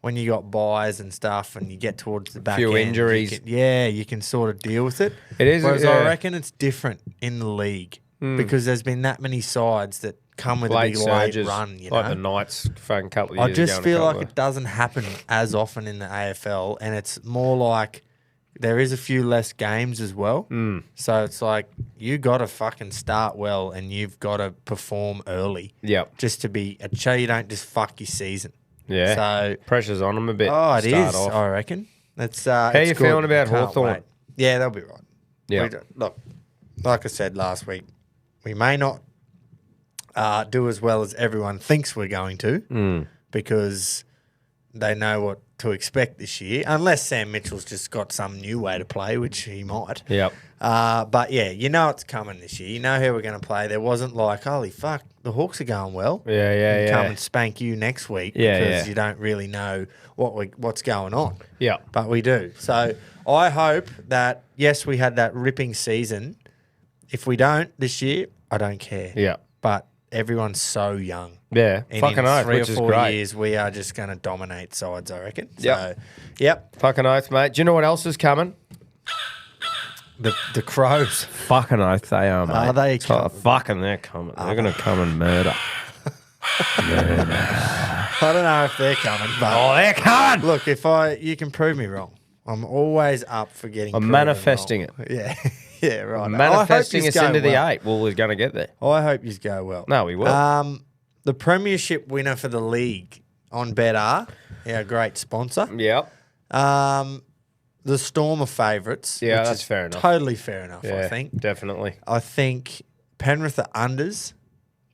when you got buys and stuff and you get towards the back Few end, injuries. you can sort of deal with it. It is, Whereas yeah. I reckon it's different in the league because there's been that many sides that come with Late a big late surges, run, you like know. the Knights fucking couple of I years just ago. feel like it doesn't happen as often in the AFL, and it's more like there is a few less games as well. So it's like you got to fucking start well, and you've got to perform early. Yep. Just to be so you don't just fuck your season. Yeah. So Pressure's on them a bit. oh, it start is. off. I reckon. That's How it's you good. feeling about Can't Hawthorn? wait. Yeah, they'll be right. Yeah. Look, like I said last week, we may not do as well as everyone thinks we're going to because they know what to expect this year, unless Sam Mitchell's just got some new way to play, which he might. Yep. But yeah, you know it's coming this year. You know how we're going to play. There wasn't like, holy fuck, the Hawks are going well. Yeah. Come and spank you next week because you don't really know what's going on. Yeah. But we do. So I hope that, yes, we had that ripping season. If we don't this year, I don't care. Yeah. But everyone's so young. Yeah. And Fucking in oath, 3 which or is 4 great. years, we are just going to dominate sides, I reckon. Yep. So, yep. Fucking oath, mate. Do you know what else is coming? The Crows. Fucking oath, they are, mate. Are they Oh, coming? fucking, they're coming. They're going to come and murder. I don't know if they're coming, but Oh, they're coming! look, you can prove me wrong. I'm always up for getting. I'm proven manifesting wrong. Yeah, yeah, right. Manifesting us into the well. 8. Well, we're going to get there. I hope you go well. No, we will. The premiership winner for the league on Betr, our great sponsor. Yep. The Storm are favourites. Yeah, which that's is fair enough. Totally fair enough. Yeah, I think. definitely. I think Penrith are unders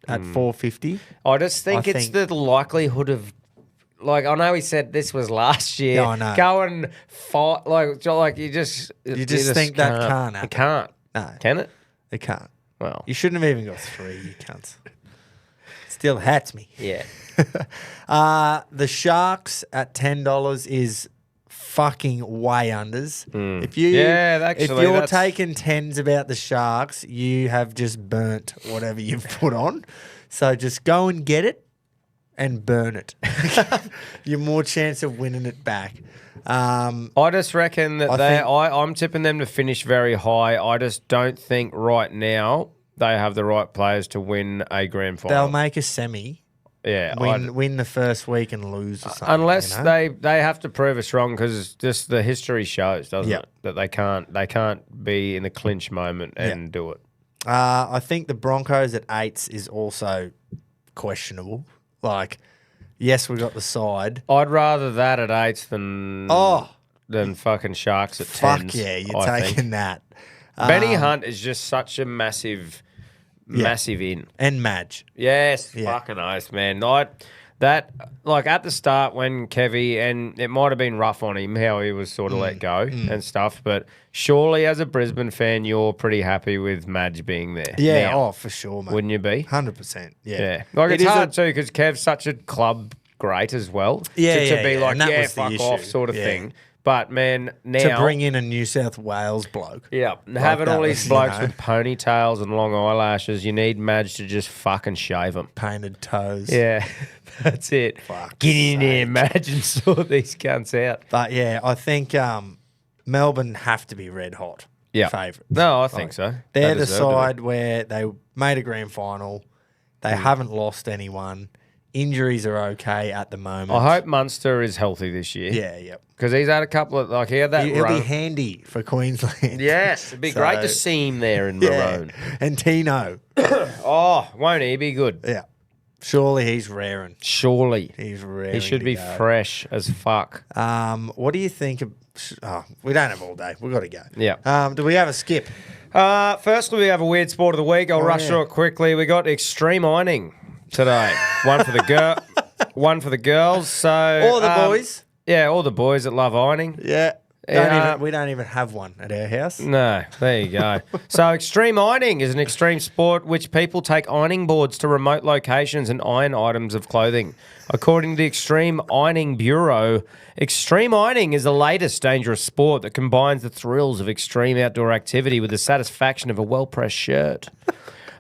at 450. I just think I it's think- the likelihood of, like, I know he said this was last year. Yeah, I know. Go and fight, like you just think that can't happen. It can't. No, Can it? they can't. Well, You shouldn't have even got 3. You can't. Still hats me. yeah. The Sharks at $10 is fucking way unders. If you Yeah, actually, if you're that's- taking tens about the Sharks, you have just burnt whatever you've put on. So just go and get it and burn it. You're more chance of winning it back. I just reckon that I'm tipping them to finish very high. I just don't think right now they have the right players to win a grand final. They'll make a semi, yeah, win the first week and lose or something. unless you know? they have to prove us wrong, because just the history shows, doesn't Yep. it, that they can't be in the clinch moment and do it. I think the Broncos at 8s is also questionable. Like, yes, we got the side. I'd rather that at 8s than fucking Sharks at 10s. Fuck yeah, you're taking that. Benny Hunt is just such a massive in. And Madge. Yes, Yeah. fucking oath, man. That like at the start when Kevy, and it might have been rough on him how he was sort of let go and stuff, but surely as a Brisbane fan, you're pretty happy with Madge being there. Yeah, now, for sure, mate. wouldn't you be? 100%. Yeah. Yeah, like It it's is hard too because Kev's such a club great as well. Yeah, to be like, and that yeah, was the fuck issue. off sort of Yeah. thing. But man, now To bring in a New South Wales bloke. yeah, having that all was, these you blokes know. with ponytails and long eyelashes, you need Madge to just fucking shave them. Painted toes. Yeah, that's it. Fuck's Get in there, sake. Madge, and sort these cunts out. But yeah, I think Melbourne have to be red hot. Yeah. Favourites. No, I think so. They're They the deserve to be. side where they made a grand final. They haven't lost anyone. Injuries are okay at the moment. I hope Munster is healthy this year. Yeah, yep. Because he's had a couple of, like, he had that He'll run. be handy for Queensland. Yes, it'd be So, great to see him there in Yeah. Maroon. And Tino. Oh, won't he be good? Yeah. Surely he's raring. Surely. He's raring. He should be fresh as fuck. What do you think of... Oh, we don't have all day. We've got to go. Yeah. Do we have a skip? Firstly, we have a weird sport of the week. I'll rush through it quickly. We got extreme ironing today. One for the girls. So All the boys? Yeah, all the boys that love ironing. Yeah. We don't even have one at our house. No, there you go. So extreme ironing is an extreme sport which people take ironing boards to remote locations and iron items of clothing. According to the Extreme Ironing Bureau, extreme ironing is the latest dangerous sport that combines the thrills of extreme outdoor activity with the satisfaction of a well-pressed shirt.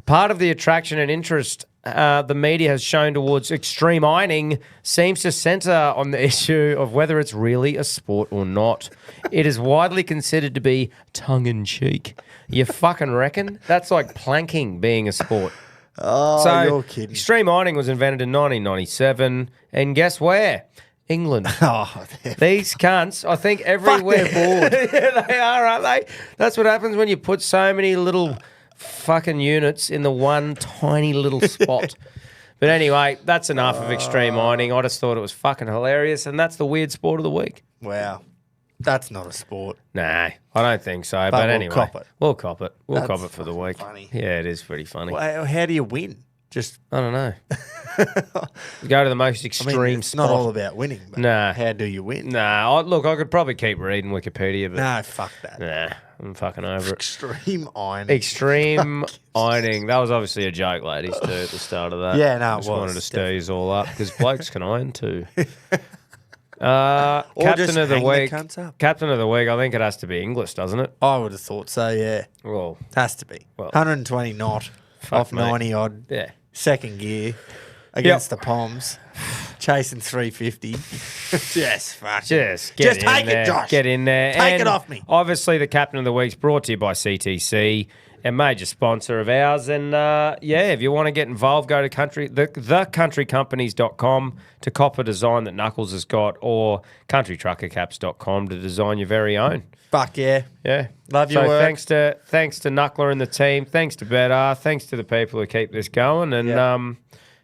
Part of the attraction and interest the media has shown towards extreme ironing seems to centre on the issue of whether it's really a sport or not. It is widely considered to be tongue-in-cheek. You fucking reckon? That's like planking being a sport. Oh, So, you're kidding. extreme ironing was invented in 1997, and guess where? England. Oh, These cunts, I think everywhere. Fuck, they're bored. Yeah, they are, aren't they? That's what happens when you put so many little fucking units in the one tiny little spot. But anyway, that's enough of extreme ironing. I just thought it was fucking hilarious, and that's the weird sport of the week. wow. That's not a sport. Nah, I don't think so. But we'll anyway, cop it. we'll cop it. We'll That's cop it for the week. funny. Yeah, it is pretty funny. Well, how do you win? Just, I don't know. Go to the most extreme it's spot. not all about winning. But Nah. How do you win? Nah, look, I could probably keep reading Wikipedia, but No, fuck that. nah, I'm fucking over it. Extreme ironing. Extreme ironing. That was obviously a joke, ladies, too, at the start of that. Yeah, no, it Just was, wanted to stir you all up because blokes can iron too. Or just Captain of the hang the week. cunts up. Captain of the week. I think it has to be Inglis, doesn't it? I would have thought so, yeah. Well, Has to be. Well, 120 knot off mate. 90 odd. yeah. Second gear against the Poms. Chasing 350. Just fuck. Just Just in take there. it, Josh. Get in there. Take And it off me. Obviously, the Captain of the Week's brought to you by CTC, a major sponsor of ours. And yeah, if you want to get involved, go to thecountrycompanies.com to cop a design that Knuckles has got, or countrytruckercaps.com to design your very own. Fuck yeah. Yeah. Love your work. Thanks to Knuckler and the team. Thanks to Betr. Thanks to the people who keep this going. And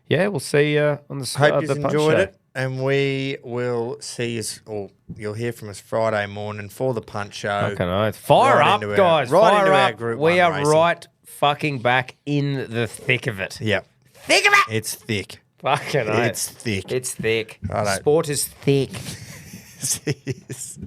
yeah, we'll see you on the Hope you the punch enjoyed show. it. And we will see us, or you'll hear from us Friday morning for the punch show. Fucking oath. Fire Right up, into our- guys. right Fire into our up. Group We 1 are racing. right fucking back in the thick of it. Yep. Thick of it. It's thick. Fucking oath. It's thick. It's thick. Righto. Sport is thick. Yes.